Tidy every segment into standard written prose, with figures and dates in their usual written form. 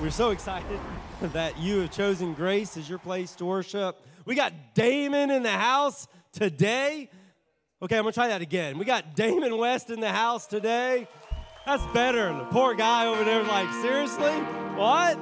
We're so excited that you have chosen Grace as your place to worship. We got Damon in the house today. Okay, I'm going to try that again. We got Damon West in the house today. That's better. The poor guy over there is like, seriously? What?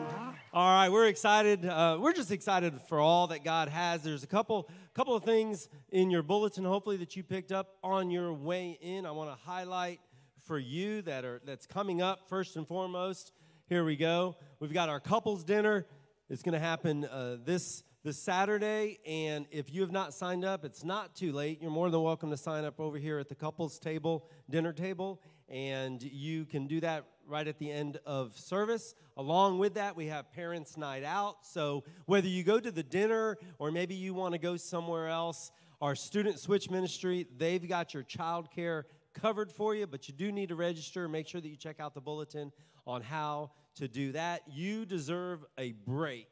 All right, we're excited. We're just excited for all that God has. There's a couple of things in your bulletin, hopefully, that you picked up on your way in. I want to highlight for you that's coming up first and foremost. Here we go. We've got our couples dinner. It's going to happen this Saturday, and if you have not signed up, it's not too late. You're more than welcome to sign up over here at the couples table, dinner table, and you can do that right at the end of service. Along with that, we have Parents' Night Out. So whether you go to the dinner or maybe you want to go somewhere else, our Student Switch Ministry, they've got your child care covered for you, but you do need to register. Make sure that you check out the bulletin on how to do that. You deserve a break,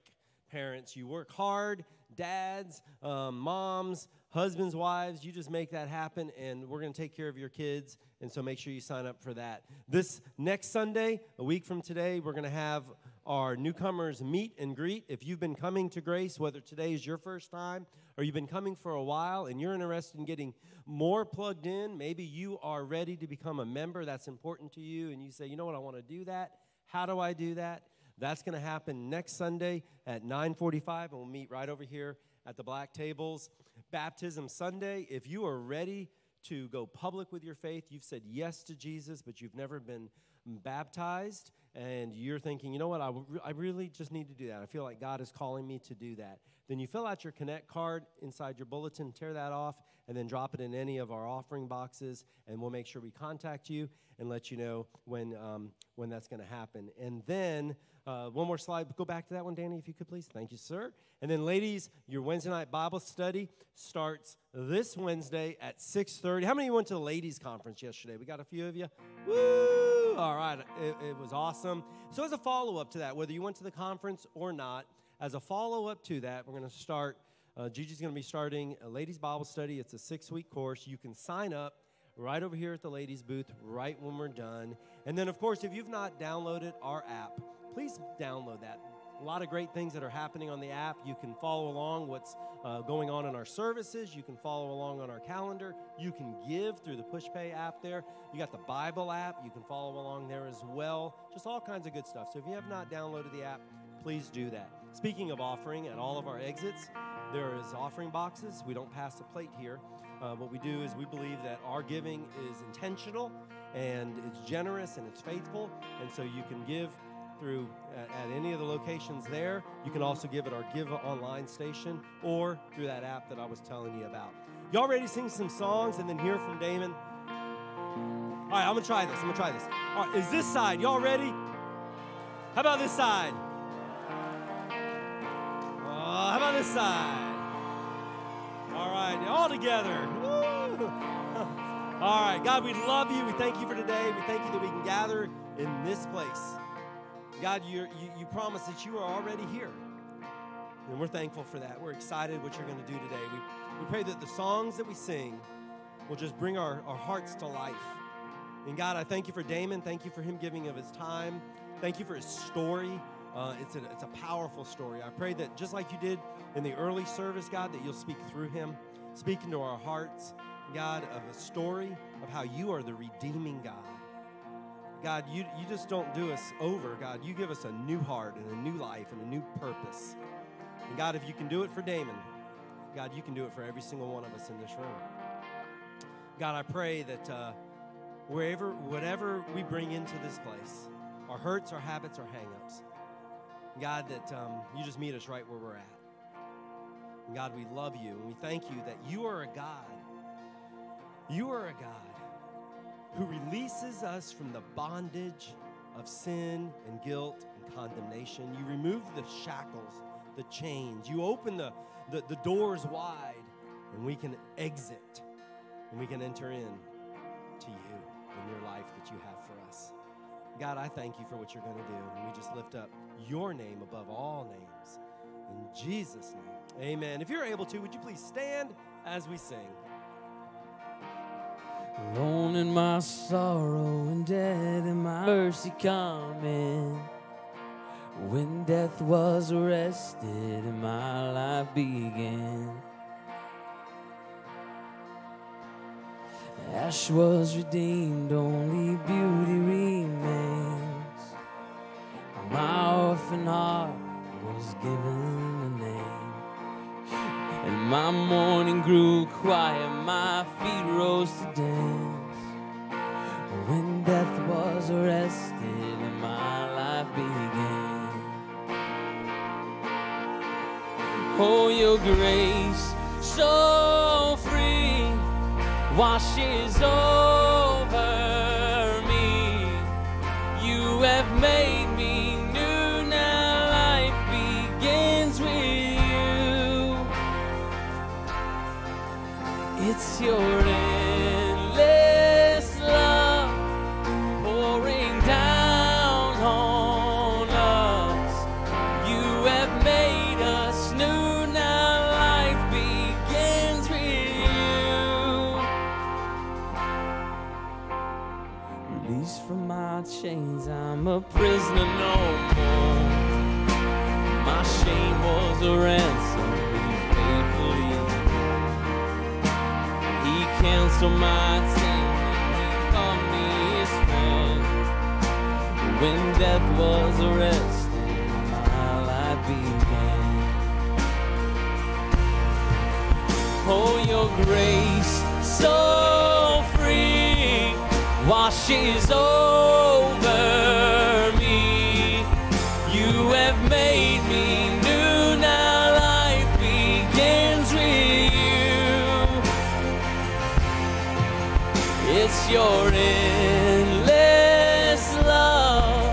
parents. You work hard, dads, moms, husbands, wives. You just make that happen, and we're going to take care of your kids, and so make sure you sign up for that. This next Sunday, a week from today, we're going to have our newcomers meet and greet. If you've been coming to Grace, whether today is your first time or you've been coming for a while and you're interested in getting more plugged in, maybe you are ready to become a member, that's important to you, and you say, you know what, I want to do that. How do I do that? That's going to happen next Sunday at 9:45, and we'll meet right over here at the black tables. Baptism Sunday, if you are ready to go public with your faith, you've said yes to Jesus, but you've never been baptized, and you're thinking, you know what, I really just need to do that. I feel like God is calling me to do that. Then you fill out your Connect card inside your bulletin, tear that off, and then drop it in any of our offering boxes, and we'll make sure we contact you and let you know when that's going to happen. And then one more slide. Go back to that one, Danny, if you could, please. Thank you, sir. And then, ladies, your Wednesday night Bible study starts this Wednesday at 6:30. How many went to the ladies' conference yesterday? We got a few of you. Woo! All right. It was awesome. So as a follow-up to that, whether you went to the conference or not, as a follow-up to that, we're going to start, Gigi's going to be starting a ladies' Bible study. It's a 6-week course. You can sign up right over here at the ladies' booth right when we're done. And then, of course, if you've not downloaded our app, please download that. A lot of great things that are happening on the app. You can follow along what's going on in our services. You can follow along on our calendar. You can give through the PushPay app there. You got the Bible app. You can follow along there as well. Just all kinds of good stuff. So if you have not downloaded the app, please do that. Speaking of offering, at all of our exits, there is offering boxes. We don't pass the plate here. What we do is we believe that our giving is intentional and it's generous and it's faithful. And so you can give through at any of the locations there. You can also give at our Give Online station or through that app that I was telling you about. Y'all ready to sing some songs and then hear from Damon? All right, I'm going to try this. All right, is this side, y'all ready? How about this side? How about this side? All right, all together. Woo! All right, God, we love you. We thank you for today. We thank you that we can gather in this place. God, you promise that you are already here, and we're thankful for that. We're excited what you're going to do today. We pray that the songs that we sing will just bring our hearts to life. And God, I thank you for Damon. Thank you for him giving of his time. Thank you for his story. It's a powerful story. I pray that just like you did in the early service, God, that you'll speak through him, speak into our hearts, God, of a story of how you are the redeeming God. God, you just don't do us over, God. You give us a new heart and a new life and a new purpose. And God, if you can do it for Damon, God, you can do it for every single one of us in this room. God, I pray that whatever we bring into this place, our hurts, our habits, our hang-ups, God, that you just meet us right where we're at. And God, we love you, and we thank you that you are a God. You are a God who releases us from the bondage of sin and guilt and condemnation. You remove the shackles, the chains. You open the doors wide, and we can exit, and we can enter in to you in your life that you have for us. God, I thank you for what you're going to do, and we just lift up your name above all names. In Jesus' name, amen. If you're able to, would you please stand as we sing? Alone in my sorrow and death and my mercy coming. When death was arrested and my life began, ash was redeemed, only beauty remains. My orphan heart was given a name, and my mourning grew quiet, my feet rose to dance. When death was arrested and my life began. Oh, your grace so free washes over me. You have made me new, now life begins with you. It's your endless love pouring down on us. You have made us new, now life begins with you. Released from my chains, I'm a prisoner no more. My shame was a ransom faithfully. He canceled my sin, he called me his friend. When death was arrested, my life began. Oh, your grace so free washes over me. You have made me new, now life begins with you. It's your endless love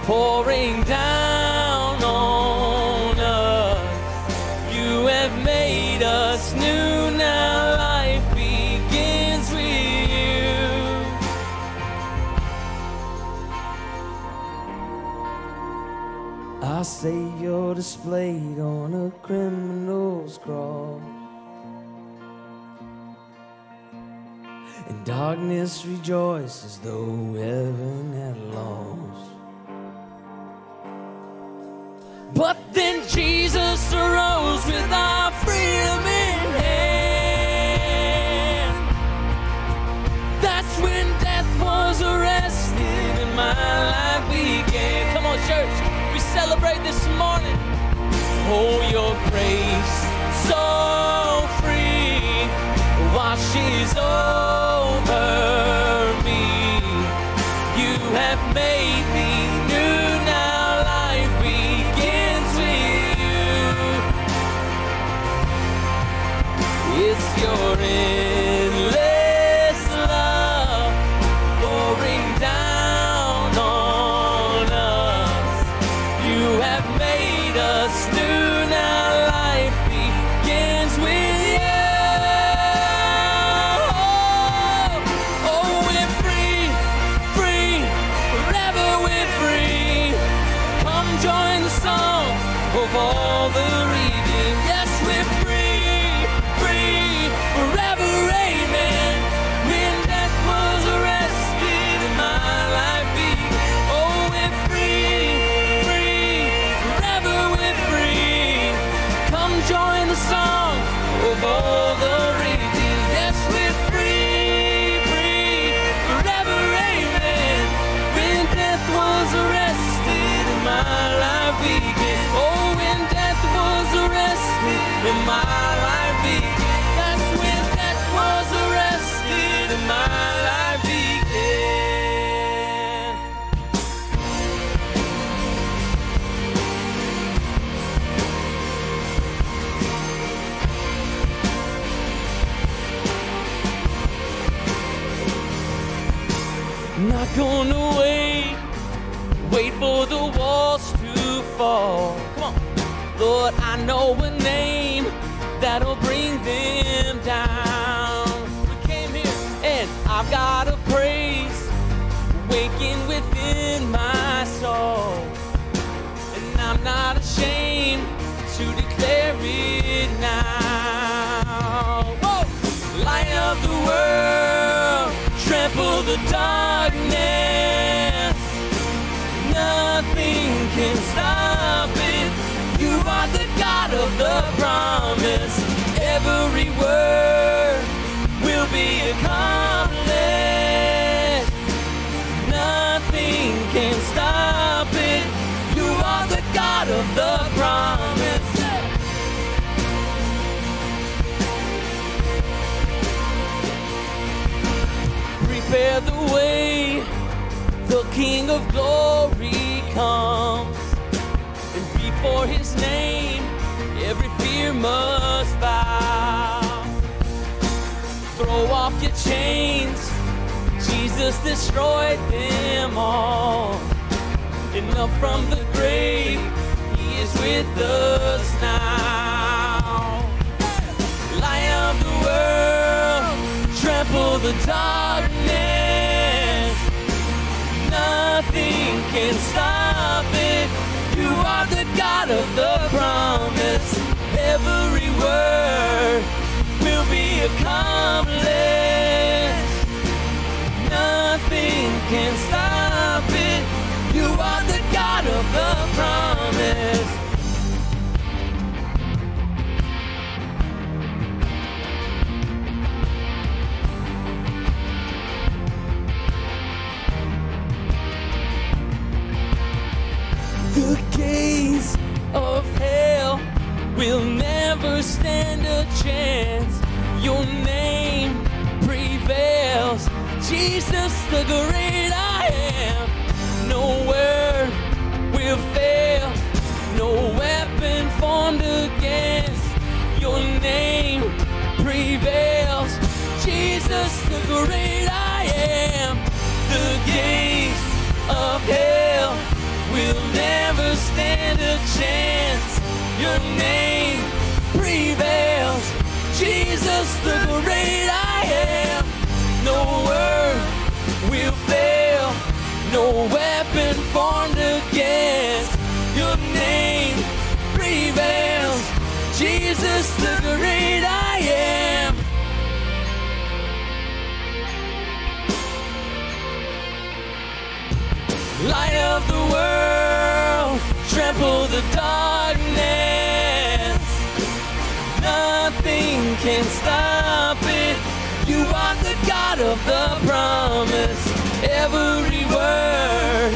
pouring down on us. You have made us new, now life begins with you. Our Savior displayed on a criminal's cross, and darkness rejoiced as though heaven had lost. But then Jesus arose with our freedom in hand. That's when death was arrested and my life began. Come on, church, we celebrate this morning. Oh, your grace so free washes over me. You have made me new, now life begins with you. It's your endless love pouring down on us. You have made us new, now life begins with you. Oh, we're free, free, forever we're free. Come join the song of all the redeemed. Yes, we're free, free, forever, amen. When death was arrested and my life began. Oh, we're free, free, forever we're free. Come join the song of all the redeemed. Yes, we're free, free, forever, amen. When death was arrested and my life began. Oh, when death was arrested and my life began. That's when death was arrested and my life began. Not gonna wait for the walls to fall. Come on. Lord, I know a name that'll bring them down. We came here and I've got a praise waking within my soul. And I'm not ashamed to declare it now. Whoa! Light of the world, trample the darkness. Nothing can stop it. You are the God of the promise. Every word will be accomplished. Nothing can stop it. You are the God of the promise. Prepare the way, the King of glory comes, and before his name every fear must bow. Throw off your chains, Jesus destroyed them all, and up from the grave he is with us now. Light of the world, trample the darkness. Nothing can stop it. You are the God of the promise. Every word will be accomplished. Nothing can stop it. You are the God of the promise. The gates of hell will never stand a chance. Your name prevails, Jesus the great I am. No word will fail, no weapon formed against your name prevails, Jesus the great I am. The gates of hell will never stand a chance. Your name prevails, Jesus the great I am. No word will fail, no weapon formed against your name prevails, Jesus the great I am. Light of the world, trample the darkness. Nothing can stop it. You are the God of the promise. Every word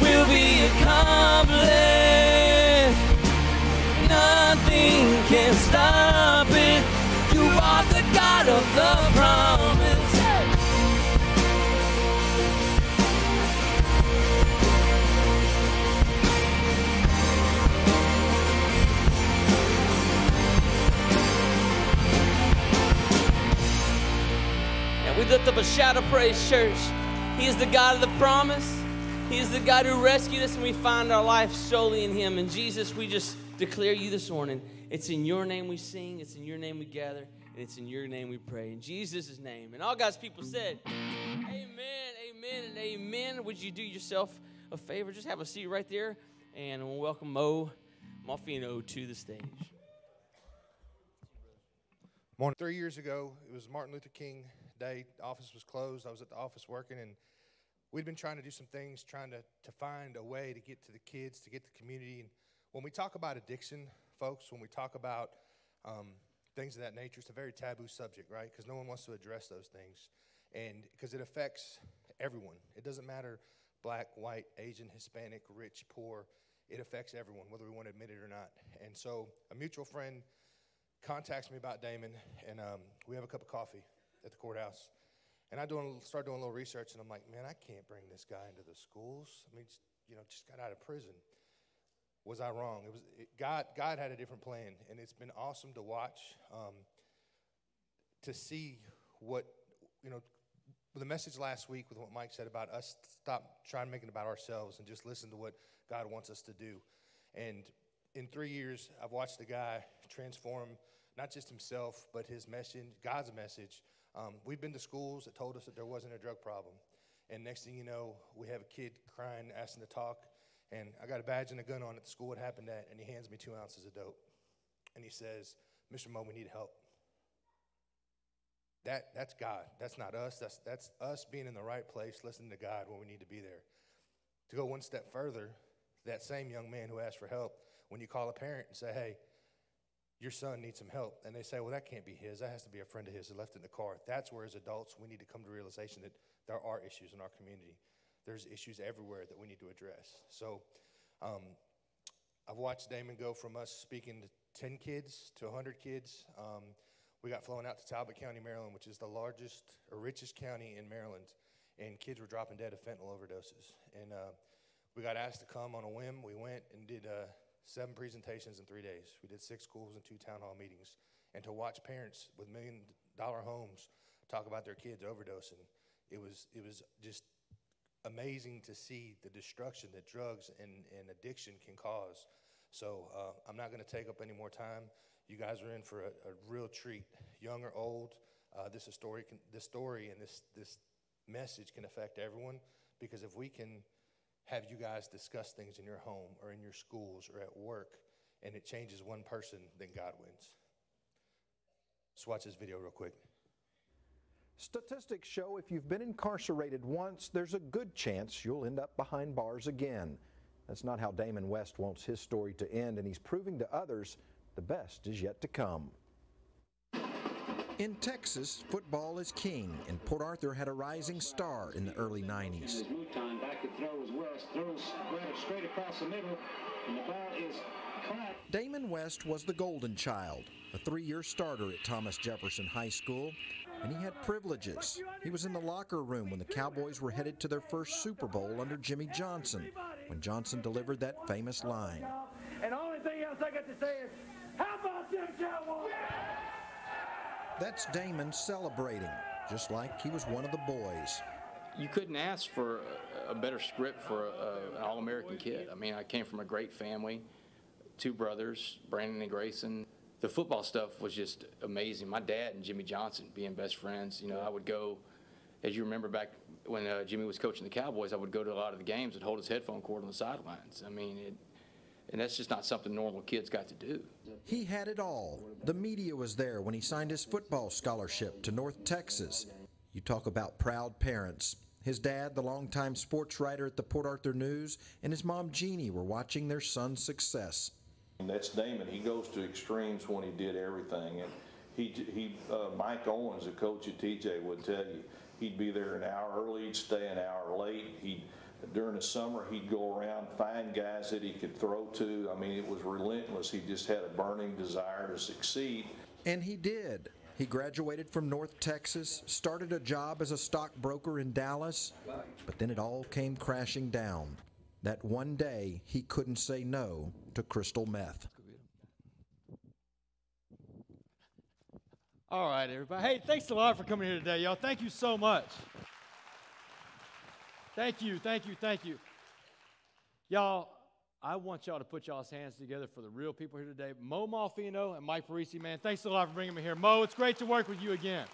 will be accomplished. Nothing can stop it. You are the God of the promise. We lift up a shout of praise, church. He is the God of the promise. He is the God who rescued us, and we find our life solely in him. And Jesus, we just declare you this morning. It's in your name we sing, it's in your name we gather, and it's in your name we pray. In Jesus' name. And all God's people said, amen, amen, and amen. Would you do yourself a favor? Just have a seat right there, and we'll welcome Mo Malfino to the stage. Morning. 3 years ago, it was Martin Luther King Day. The office was closed. I was at the office working, and we'd been trying to do some things, trying to find a way to get to the kids, to get the community. And when we talk about addiction, folks, when we talk about things of that nature, it's a very taboo subject, right? Because no one wants to address those things. And because it affects everyone. It doesn't matter black, white, Asian, Hispanic, rich, poor. It affects everyone, whether we want to admit it or not. And so a mutual friend contacts me about Damon, and we have a cup of coffee at the courthouse. And I start doing a little research, and I'm like, man, I can't bring this guy into the schools. I mean, just got out of prison. Was I wrong? God had a different plan, and it's been awesome to watch, to see what, the message last week with what Mike said about us stop trying to make it about ourselves and just listen to what God wants us to do. And in 3 years, I've watched the guy transform not just himself, but his message, God's message. We've been to schools that told us that there wasn't a drug problem. And next thing you know, we have a kid crying, asking to talk. And I got a badge and a gun on at the school it happened at, and he hands me 2 ounces of dope. And he says, Mr. Mo, we need help. That's God. That's not us. That's us being in the right place, listening to God when we need to be there. To go one step further, That same young man who asked for help, when you call a parent and say, hey, your son needs some help, and they say, well, that can't be his. That has to be a friend of his that left it in the car. That's where, as adults, we need to come to realization that there are issues in our community. There's issues everywhere that we need to address. So I've watched Damon go from us speaking to 10 kids to 100 kids. We got flown out to Talbot County, Maryland, which is the largest or richest county in Maryland, and kids were dropping dead of fentanyl overdoses. And we got asked to come on a whim. We went and did 7 presentations in 3 days. We did 6 schools and 2 town hall meetings. And to watch parents with million-dollar homes talk about their kids overdosing, it was just amazing to see the destruction that drugs and addiction can cause. So I'm not going to take up any more time. You guys are in for a real treat, young or old. This story and this message can affect everyone, because if we can have you guys discuss things in your home or in your schools or at work, and it changes one person, then God wins. Let's watch this video real quick. Statistics show if you've been incarcerated once, there's a good chance you'll end up behind bars again. That's not how Damon West wants his story to end, and he's proving to others the best is yet to come. In Texas, football is king, and Port Arthur had a rising star in the early 90s. Back to throw is West, throws straight across the middle, and the ball is caught. Damon West was the golden child, a 3-year starter at Thomas Jefferson High School, and he had privileges. He was in the locker room when the Cowboys were headed to their first Super Bowl under Jimmy Johnson, when Johnson delivered that famous line. And the only thing else I got to say is, how about them Cowboys? That's Damon celebrating, just like he was one of the boys. You couldn't ask for a better script for an All-American kid. I mean, I came from a great family, 2 brothers, Brandon and Grayson. The football stuff was just amazing. My dad and Jimmy Johnson being best friends. You know, I would go, as you remember back when Jimmy was coaching the Cowboys, I would go to a lot of the games and hold his headphone cord on the sidelines. I mean, and that's just not something normal kids got to do. He had it all. The media was there when he signed his football scholarship to North Texas. You talk about proud parents. His dad, the longtime sports writer at the Port Arthur News, and his mom, Jeannie, were watching their son's success. That's Damon. He goes to extremes when he did everything. And Mike Owens, the coach at TJ, would tell you, he'd be there an hour early, he'd stay an hour late. During the summer, he'd go around, find guys that he could throw to. I mean, it was relentless. He just had a burning desire to succeed. And he did. He graduated from North Texas, started a job as a stockbroker in Dallas, but then it all came crashing down. That one day, he couldn't say no to crystal meth. All right, everybody. Hey, thanks a lot for coming here today, y'all. Thank you so much. Thank you, thank you, thank you. Y'all, I want y'all to put y'all's hands together for the real people here today. Mo Malfino and Mike Parisi, man, thanks a lot for bringing me here. Mo, it's great to work with you again.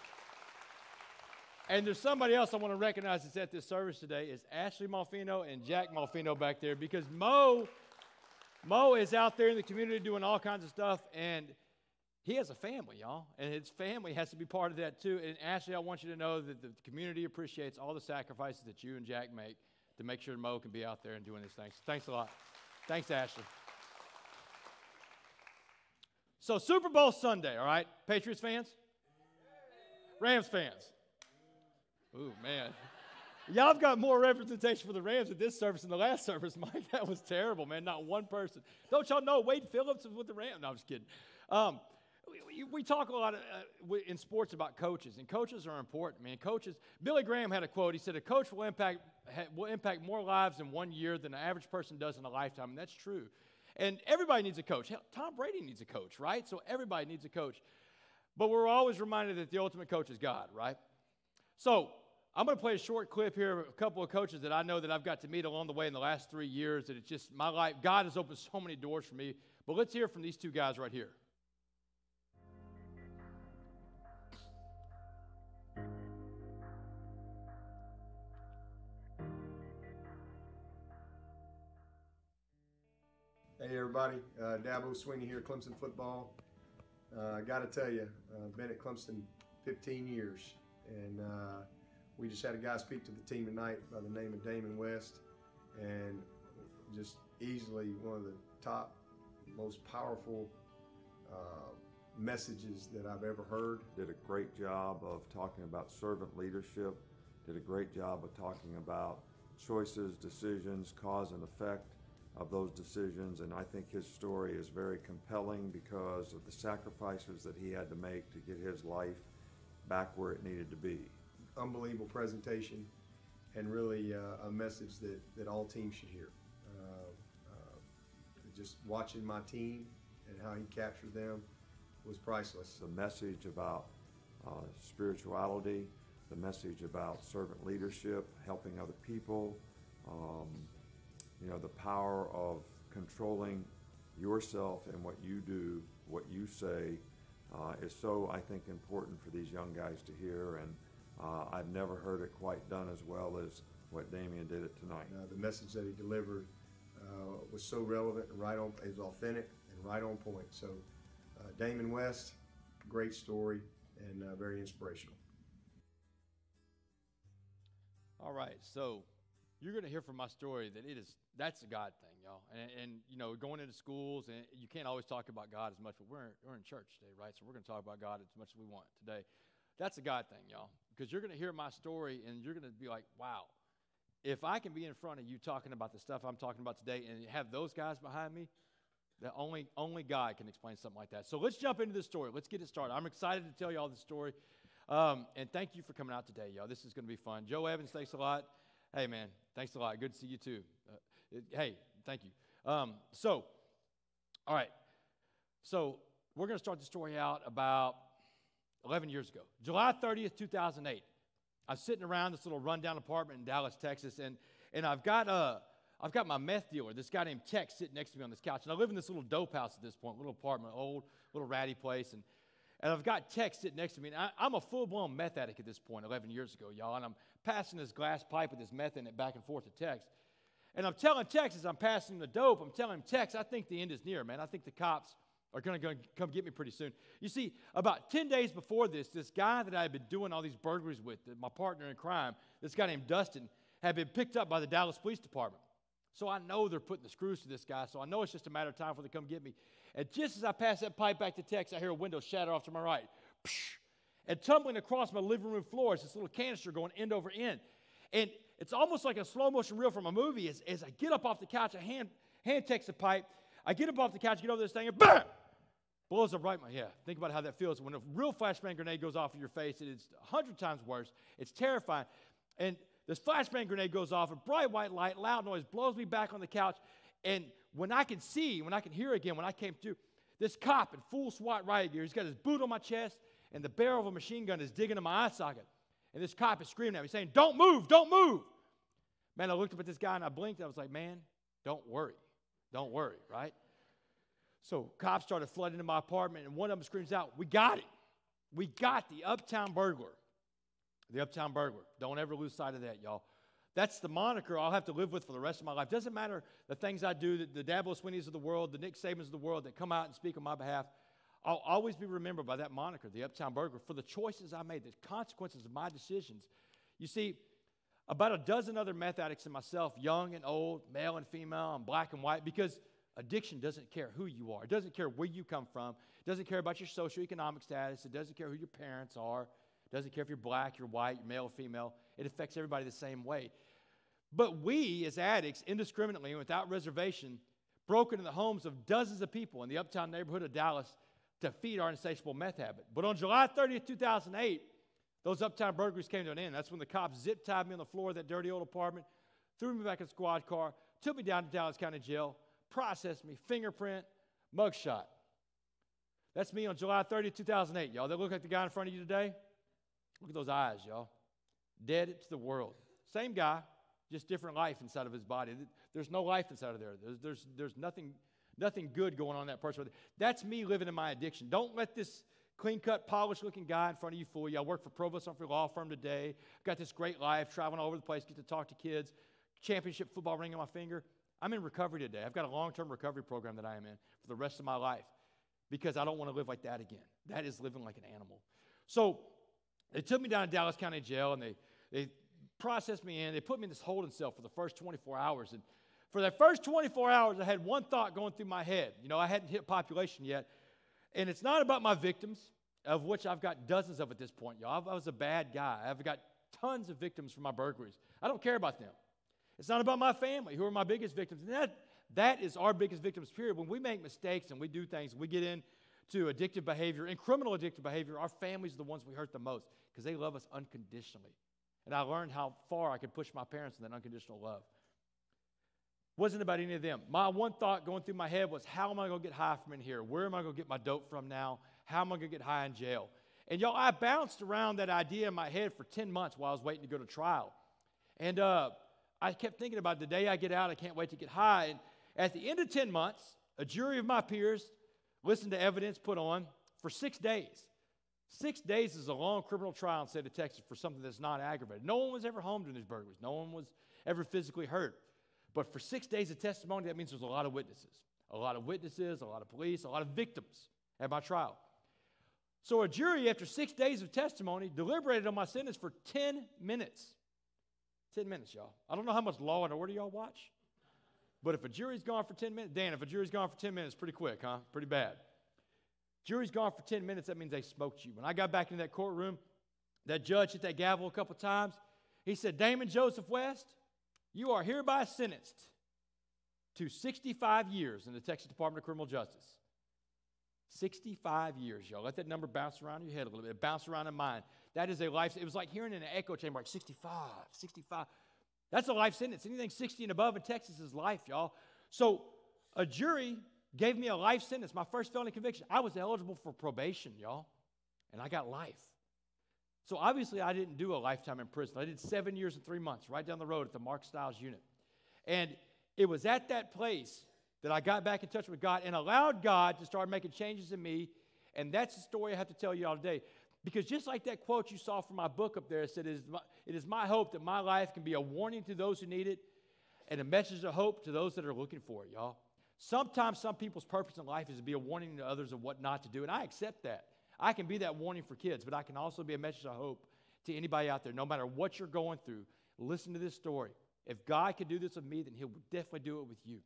And there's somebody else I want to recognize that's at this service today is Ashley Malfino and Jack Malfino back there, because Mo is out there in the community doing all kinds of stuff, and he has a family, y'all, and his family has to be part of that too. And Ashley, I want you to know that the community appreciates all the sacrifices that you and Jack make to make sure Mo can be out there and doing these things. Thanks a lot. Thanks, Ashley. So Super Bowl Sunday, all right? Patriots fans? Rams fans? Ooh, man. Y'all have got more representation for the Rams at this service than the last service, Mike. That was terrible, man. Not one person. Don't y'all know Wade Phillips is with the Rams? No, I'm just kidding. We talk a lot in sports about coaches, and coaches are important, man. Coaches. Billy Graham had a quote. He said, "A coach will impact more lives in 1 year than an average person does in a lifetime," and that's true. And everybody needs a coach. Hell, Tom Brady needs a coach, right? So everybody needs a coach. But we're always reminded that the ultimate coach is God, right? So I'm going to play a short clip here of a couple of coaches that I know that I've got to meet along the way in the last 3 years. That it's just my life. God has opened so many doors for me. But let's hear from these 2 guys right here. Hey everybody, Dabo Sweeney here, Clemson football. I got to tell you, I've been at Clemson 15 years, and we just had a guy speak to the team tonight by the name of Damon West, and just easily one of the top, most powerful messages that I've ever heard. Did a great job of talking about servant leadership, did a great job of talking about choices, decisions, cause and effect of those decisions, and I think his story is very compelling because of the sacrifices that he had to make to get his life back where it needed to be. Unbelievable presentation, and really a message that all teams should hear. Just watching my team and how he captured them was priceless. The message about spirituality, the message about servant leadership, helping other people, you know, the power of controlling yourself and what you do, what you say, is so, I think, important for these young guys to hear, and I've never heard it quite done as well as what Damian did it tonight. The message that he delivered was so relevant and right on, it was authentic and right on point. So Damon West, great story and very inspirational. All right, so you're going to hear from my story that that's a God thing, y'all. And you know, going into schools, and you can't always talk about God as much, but we're in church today, right? So we're going to talk about God as much as we want today. That's a God thing, y'all, because you're going to hear my story, and you're going to be like, wow, if I can be in front of you talking about the stuff I'm talking about today and have those guys behind me, that only God can explain something like that. So let's jump into this story. Let's get it started. I'm excited to tell y'all the story, and thank you for coming out today, y'all. This is going to be fun. Joe Evans, thanks a lot. Hey, man, thanks a lot. Good to see you, too. Hey, thank you. All right. So we're going to start the story out about 11 years ago. July 30th, 2008. I'm sitting around this little rundown apartment in Dallas, Texas, and I've got my meth dealer, this guy named Tex, sitting next to me on this couch. And I live in this little dope house at this point, little apartment, old, little ratty place. And I've got Tex sitting next to me. And I'm a full-blown meth addict at this point, 11 years ago, y'all. And I'm passing this glass pipe with this meth in it back and forth to Tex. And I'm telling Tex as I'm passing him the dope, I'm telling him, Tex, I think the end is near, man. I think the cops are going to come get me pretty soon. You see, about 10 days before this guy that I had been doing all these burglaries with, my partner in crime, this guy named Dustin, had been picked up by the Dallas Police Department. So I know they're putting the screws to this guy, so I know it's just a matter of time before they come get me. And just as I pass that pipe back to Tex, I hear a window shatter off to my right. And tumbling across my living room floor is this little canister going end over end. And it's almost like a slow motion reel from a movie. As I get up off the couch, I hand Tex the pipe. I get up off the couch, get over this thing, and BAM! Blows up right in my head. Think about how that feels. When a real flashbang grenade goes off in your face, it is 100 times worse. It's terrifying. And this flashbang grenade goes off, a bright white light, loud noise, blows me back on the couch. And when I can see, when I can hear again, when I came to, this cop in full SWAT riot gear, he's got his boot on my chest, and the barrel of a machine gun is digging in my eye socket. And this cop is screaming at me, saying, don't move, don't move. Man, I looked up at this guy, and I blinked, and I was like, man, don't worry, right? So cops started flooding into my apartment, and one of them screams out, we got it. We got the Uptown Burglar. The Uptown Burglar. Don't ever lose sight of that, y'all. That's the moniker I'll have to live with for the rest of my life. Doesn't matter the things I do, the Dabo Sweeneys of the world, the Nick Sabans of the world that come out and speak on my behalf. I'll always be remembered by that moniker, the Uptown Burglar, for the choices I made, the consequences of my decisions. You see, about a dozen other meth addicts and myself, young and old, male and female, and black and white, because addiction doesn't care who you are. It doesn't care where you come from. It doesn't care about your socioeconomic status. It doesn't care who your parents are. It doesn't care if you're black, you're white, you're male or female. It affects everybody the same way. But we, as addicts, indiscriminately and without reservation, broke into the homes of dozens of people in the uptown neighborhood of Dallas to feed our insatiable meth habit. But on July 30th, 2008, those uptown burglaries came to an end. That's when the cops zip-tied me on the floor of that dirty old apartment, threw me back in a squad car, took me down to Dallas County Jail, processed me, fingerprint, mugshot. That's me on July 30th, 2008, y'all. They look like the guy in front of you today. Look at those eyes, y'all. Dead to the world. Same guy, just different life inside of his body. There's no life inside of there. There's nothing good going on in that person. That's me living in my addiction. Don't let this clean-cut, polished-looking guy in front of you fool you. I work for Provost Humphrey Law Firm today. I've got this great life, traveling all over the place, get to talk to kids, championship football ring on my finger. I'm in recovery today. I've got a long-term recovery program that I am in for the rest of my life because I don't want to live like that again. That is living like an animal. So they took me down to Dallas County Jail, and they processed me in. They put me in this holding cell for the first 24 hours. And For that first 24 hours, I had one thought going through my head. You know, I hadn't hit population yet. And it's not about my victims, of which I've got dozens of at this point, y'all. I was a bad guy. I've got tons of victims from my burglaries. I don't care about them. It's not about my family, who are my biggest victims. And that is our biggest victims, period. When we make mistakes and we do things, we get into addictive behavior and criminal addictive behavior, our families are the ones we hurt the most because they love us unconditionally. And I learned how far I could push my parents in that unconditional love. Wasn't about any of them. My one thought going through my head was, how am I going to get high from in here? Where am I going to get my dope from now? How am I going to get high in jail? And y'all, I bounced around that idea in my head for 10 months while I was waiting to go to trial. And I kept thinking about the day I get out, I can't wait to get high. And at the end of 10 months, a jury of my peers listened to evidence put on for 6 days. 6 days is a long criminal trial in the state of Texas for something that's not aggravated. No one was ever home during these burglaries. No one was ever physically hurt. But for 6 days of testimony, that means there's a lot of witnesses. A lot of witnesses, a lot of police, a lot of victims at my trial. So a jury, after 6 days of testimony, deliberated on my sentence for 10 minutes. 10 minutes, y'all. I don't know how much Law and Order y'all watch, but if a jury's gone for 10 minutes, Dan, if a jury's gone for 10 minutes, pretty quick, huh? Pretty bad. Jury's gone for 10 minutes, that means they smoked you. When I got back into that courtroom, that judge hit that gavel a couple times. He said, Damon Joseph West, you are hereby sentenced to 65 years in the Texas Department of Criminal Justice. 65 years, y'all. Let that number bounce around in your head a little bit. Bounce around in mine. That is a life. It was like hearing in an echo chamber, like 65, 65. That's a life sentence. Anything 60 and above in Texas is life, y'all. So a jury gave me a life sentence, my first felony conviction. I was eligible for probation, y'all, and I got life. So obviously I didn't do a lifetime in prison. I did 7 years and 3 months right down the road at the Mark Stiles unit. And it was at that place that I got back in touch with God and allowed God to start making changes in me. And that's the story I have to tell you all today. Because just like that quote you saw from my book up there, it said, it is my hope that my life can be a warning to those who need it and a message of hope to those that are looking for it, y'all. Sometimes some people's purpose in life is to be a warning to others of what not to do, and I accept that. I can be that warning for kids, but I can also be a message of hope to anybody out there. No matter what you're going through, listen to this story. If God could do this with me, then he'll definitely do it with you.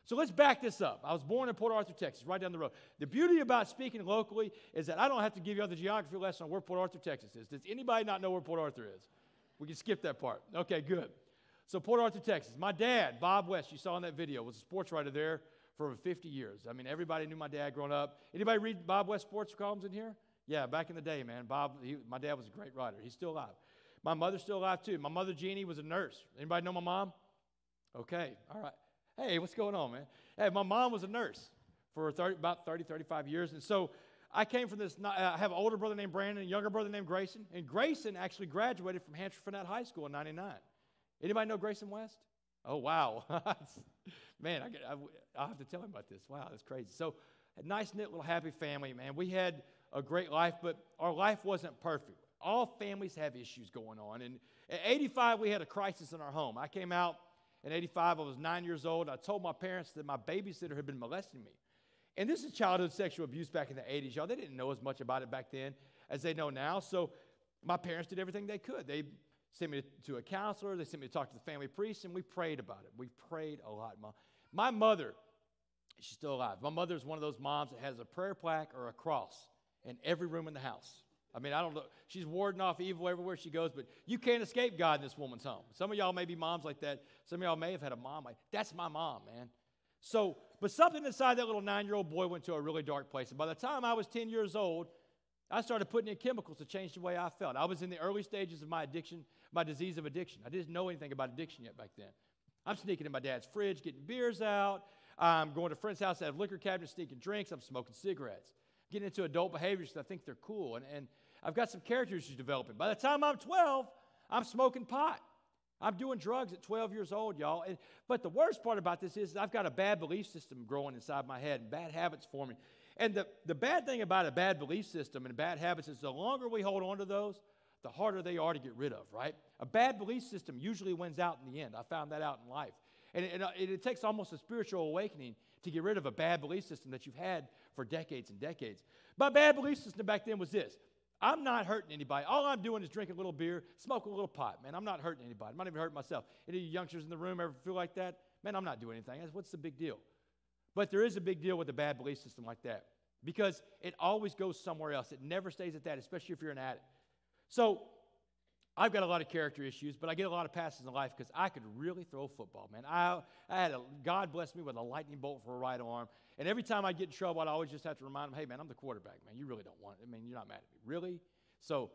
So let's back this up. I was born in Port Arthur, Texas, right down the road. The beauty about speaking locally is that I don't have to give you all the geography lesson on where Port Arthur, Texas is. Does anybody not know where Port Arthur is? We can skip that part. Okay, good. So Port Arthur, Texas. My dad, Bob West, you saw in that video, was a sports writer there for over 50 years. I mean, everybody knew my dad growing up. Anybody read Bob West sports columns in here? Yeah, back in the day, man. My dad was a great writer. He's still alive. My mother's still alive, too. My mother, Jeannie, was a nurse. Anybody know my mom? Okay, all right. Hey, what's going on, man? Hey, my mom was a nurse for about 30, 35 years. And so I came from this, I have an older brother named Brandon and a younger brother named Grayson. And Grayson actually graduated from Hampshire Fannett High School in '99. Anybody know Grayson West? Oh, wow. Man, I'll have to tell him about this. Wow, that's crazy. So a nice, knit, little happy family, man. We had a great life, but our life wasn't perfect. All families have issues going on. And at 85, we had a crisis in our home. I came out in 85, I was 9 years old. I told my parents that my babysitter had been molesting me. And this is childhood sexual abuse back in the 80s, y'all. They didn't know as much about it back then as they know now. So my parents did everything they could. They sent me to a counselor. They sent me to talk to the family priest, and we prayed about it. We prayed a lot, Mom. My mother, she's still alive. My mother is one of those moms that has a prayer plaque or a cross in every room in the house. I mean, I don't know. She's warding off evil everywhere she goes, but you can't escape God in this woman's home. Some of y'all may be moms like that. Some of y'all may have had a mom like that's my mom, man. So, but something inside that little 9-year-old boy went to a really dark place. And by the time I was 10 years old, I started putting in chemicals to change the way I felt. I was in the early stages of my addiction, my disease of addiction. I didn't know anything about addiction yet back then. I'm sneaking in my dad's fridge, getting beers out. I'm going to friends' house that have liquor cabinets, sneaking drinks. I'm smoking cigarettes. Getting into adult behaviors that I think they're cool. And I've got some character issues developing. By the time I'm 12, I'm smoking pot. I'm doing drugs at 12 years old, y'all. But the worst part about this is I've got a bad belief system growing inside my head and bad habits forming. And the bad thing about a bad belief system and bad habits is the longer we hold on to those, the harder they are to get rid of, right? A bad belief system usually wins out in the end. I found that out in life. And it takes almost a spiritual awakening to get rid of a bad belief system that you've had for decades and decades. My bad belief system back then was this. I'm not hurting anybody. All I'm doing is drinking a little beer, smoking a little pot, man. I'm not hurting anybody. I'm not even hurting myself. Any of you youngsters in the room ever feel like that? Man, I'm not doing anything. What's the big deal? But there is a big deal with a bad belief system like that because it always goes somewhere else. It never stays at that, especially if you're an addict. So I've got a lot of character issues, but I get a lot of passes in life because I could really throw a football, man. God bless me with a lightning bolt for a right arm. And every time I get in trouble, I'd always just have to remind them, hey, man, I'm the quarterback, man. You really don't want it. I mean, you're not mad at me. Really? So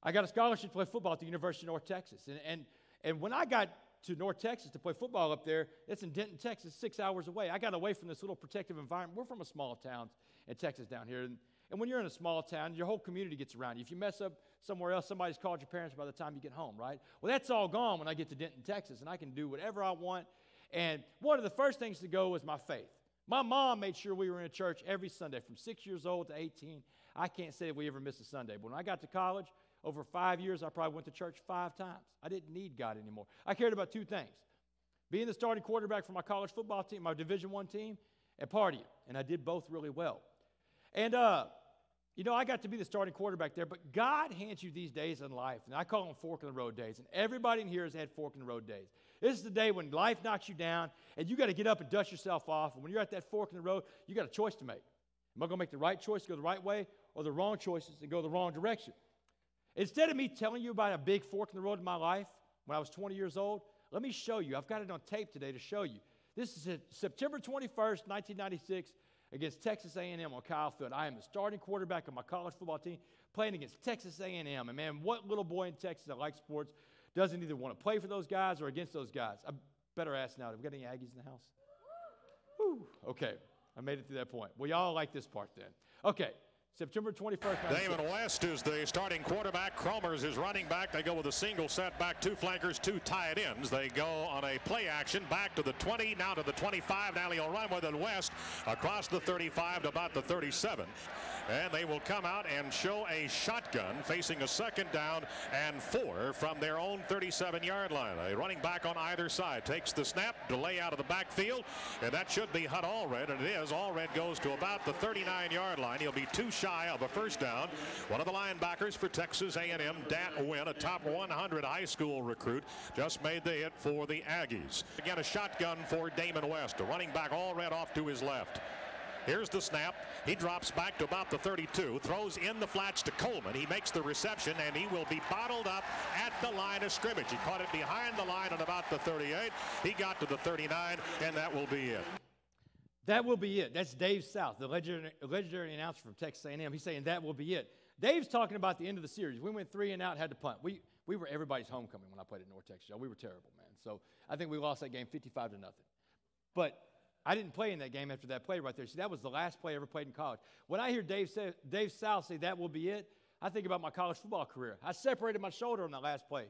I got a scholarship to play football at the University of North Texas. And when I got to North Texas to play football up there, it's in Denton, Texas, 6 hours away. I got away from this little protective environment. We're from a small town in Texas down here. And when you're in a small town, your whole community gets around you. If you mess up somewhere else, somebody's called your parents by the time you get home, right? Well, that's all gone when I get to Denton, Texas, and I can do whatever I want. And one of the first things to go was my faith. My mom made sure we were in a church every Sunday from 6 years old to 18. I can't say that we ever missed a Sunday. But when I got to college, over 5 years, I probably went to church 5 times. I didn't need God anymore. I cared about 2 things: being the starting quarterback for my college football team, my Division I team, and partying. And I did both really well. And, you know, I got to be the starting quarterback there, but God hands you these days in life, and I call them fork in the road days, and everybody in here has had fork in the road days. This is the day when life knocks you down, and you got to get up and dust yourself off, and when you're at that fork in the road, you got a choice to make. Am I going to make the right choice, go the right way, or the wrong choices and go the wrong direction? Instead of me telling you about a big fork in the road in my life when I was 20 years old, let me show you. I've got it on tape today to show you. This is September 21st, 1996, against Texas A&M on Kyle Field. I am the starting quarterback of my college football team playing against Texas A&M. And, man, what little boy in Texas that likes sports doesn't either want to play for those guys or against those guys? I better ask now, have we got any Aggies in the house? Whew. Okay, I made it to that point. Well, y'all like this part then. Okay. September 21st. Damon West is the starting quarterback. Cromers is running back. They go with a single set back, 2 flankers, 2 tight ends. They go on a play action back to the 20, now to the 25. Now he'll run with it West across the 35 to about the 37. And they will come out and show a shotgun facing a 2nd down and 4 from their own 37-yard line. A running back on either side takes the snap, delay out of the backfield, and that should be Hut Allred, and it is. Allred goes to about the 39-yard line. He'll be 2 shy of a 1st down. One of the linebackers for Texas A&M, Dat Wynn, a top 100 high school recruit, just made the hit for the Aggies. Again, a shotgun for Damon West. A running back Allred off to his left. Here's the snap. He drops back to about the 32, throws in the flats to Coleman. He makes the reception, and he will be bottled up at the line of scrimmage. He caught it behind the line at about the 38. He got to the 39, and that will be it. That will be it. That's Dave South, the legendary announcer from Texas A&M. He's saying that will be it. Dave's talking about the end of the series. We went 3 and out, had to punt. We were everybody's homecoming when I played at North Texas. We were terrible, man. So I think we lost that game 55-0. But I didn't play in that game after that play right there. See, that was the last play I ever played in college. When I hear Dave South say that will be it, I think about my college football career. I separated my shoulder on that last play,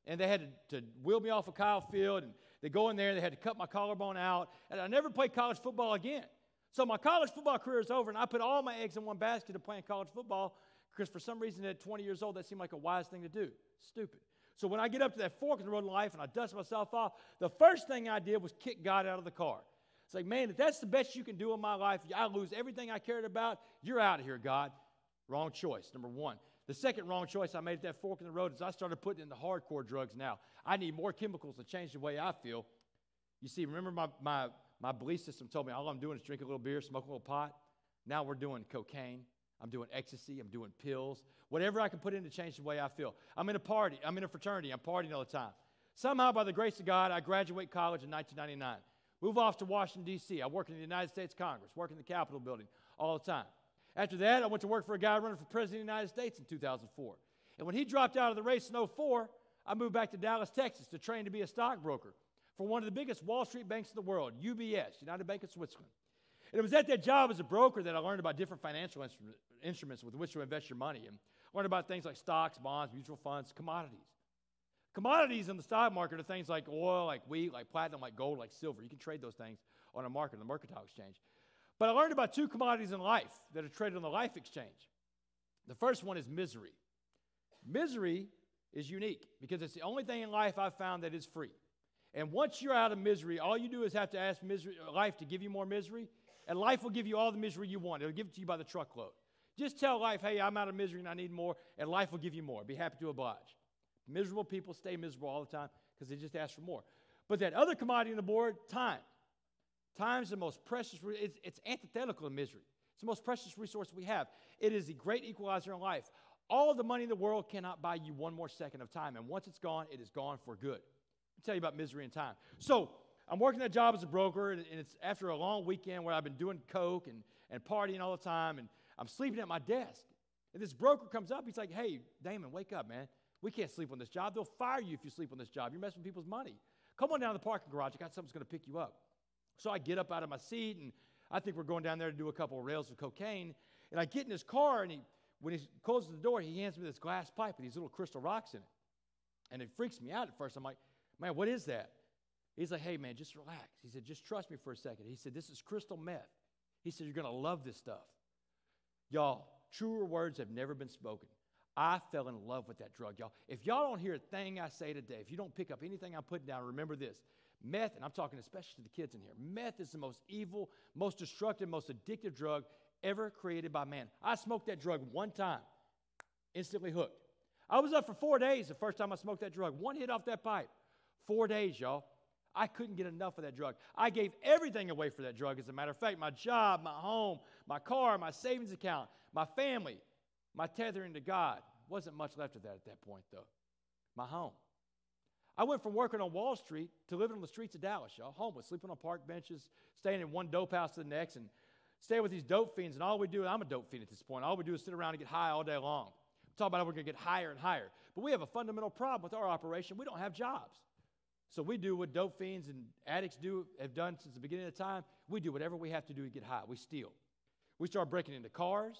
and they had to wheel me off of Kyle Field, and they go in there, they had to cut my collarbone out, and I never played college football again. So my college football career is over, and I put all my eggs in one basket of playing college football because for some reason at 20 years old, that seemed like a wise thing to do. Stupid. So when I get up to that fork in the road in life and I dust myself off, the first thing I did was kick God out of the car. It's like, man, if that's the best you can do in my life, I lose everything I cared about, you're out of here, God. Wrong choice, number one. The second wrong choice I made at that fork in the road is I started putting in the hardcore drugs now. I need more chemicals to change the way I feel. You see, remember my belief system told me all I'm doing is drink a little beer, smoke a little pot. Now we're doing cocaine. I'm doing ecstasy. I'm doing pills. Whatever I can put in to change the way I feel. I'm in a party. I'm in a fraternity. I'm partying all the time. Somehow, by the grace of God, I graduate college in 1999. Move off to Washington, D.C. I work in the United States Congress, work in the Capitol building all the time. After that, I went to work for a guy running for president of the United States in 2004. And when he dropped out of the race in 2004, I moved back to Dallas, Texas to train to be a stockbroker for one of the biggest Wall Street banks in the world, UBS, United Bank of Switzerland. And it was at that job as a broker that I learned about different financial instruments with which to invest your money, and learned about things like stocks, bonds, mutual funds, commodities. Commodities in the stock market are things like oil, like wheat, like platinum, like gold, like silver. You can trade those things on a market, on the mercantile exchange. But I learned about 2 commodities in life that are traded on the life exchange. The first one is misery. Misery is unique because it's the only thing in life I've found that is free. And once you're out of misery, all you do is have to ask life to give you more misery, and life will give you all the misery you want. It'll give it to you by the truckload. Just tell life, hey, I'm out of misery and I need more, and life will give you more. Be happy to oblige. Miserable people stay miserable all the time because they just ask for more. But that other commodity on the board, time. Time is the most precious, it's antithetical to misery. It's the most precious resource we have. It is the great equalizer in life. All the money in the world cannot buy you one more second of time. And once it's gone, it is gone for good. I'll tell you about misery and time. So I'm working that job as a broker, and it's after a long weekend where I've been doing coke and partying all the time, and I'm sleeping at my desk. And this broker comes up. He's like, hey, Damon, wake up, man. We can't sleep on this job. They'll fire you if you sleep on this job. You're messing with people's money. Come on down to the parking garage. I got something that's going to pick you up. So I get up out of my seat, and I think we're going down there to do a couple of rails of cocaine. And I get in his car, and when he closes the door, he hands me this glass pipe with these little crystal rocks in it. And it freaks me out at first. I'm like, man, what is that? He's like, hey, man, just relax. He said, just trust me for a second. He said, this is crystal meth. He said, you're going to love this stuff. Y'all, truer words have never been spoken. I fell in love with that drug, y'all. If y'all don't hear a thing I say today, if you don't pick up anything I'm putting down, remember this. Meth, and I'm talking especially to the kids in here, meth is the most evil, most destructive, most addictive drug ever created by man. I smoked that drug one time, instantly hooked. I was up for 4 days the first time I smoked that drug. One hit off that pipe. 4 days, y'all. I couldn't get enough of that drug. I gave everything away for that drug, as a matter of fact. My job, my home, my car, my savings account, my family, my tethering to God. Wasn't much left of that at that point, though. My home. I went from working on Wall Street to living on the streets of Dallas, y'all. Homeless, sleeping on park benches, staying in one dope house to the next, and staying with these dope fiends. And all we do, I'm a dope fiend at this point, all we do is sit around and get high all day long. Talk about how we're going to get higher and higher. But we have a fundamental problem with our operation. We don't have jobs. So we do what dope fiends and addicts have done since the beginning of time. We do whatever we have to do to get high. We steal. We start breaking into cars.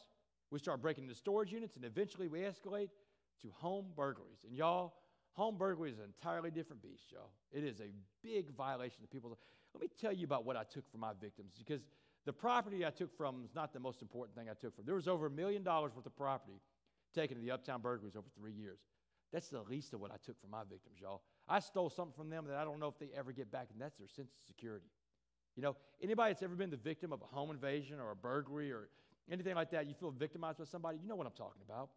We start breaking into storage units, and eventually we escalate to home burglaries. And y'all, home burglary is an entirely different beast, y'all. It is a big violation of people's lives. Let me tell you about what I took from my victims, because the property I took from is not the most important thing I took from. There was over $1 million worth of property taken to the Uptown burglaries over 3 years. That's the least of what I took from my victims, y'all. I stole something from them that I don't know if they ever get back, and that's their sense of security. You know, anybody that's ever been the victim of a home invasion or a burglary or anything like that, you feel victimized by somebody, you know what I'm talking about.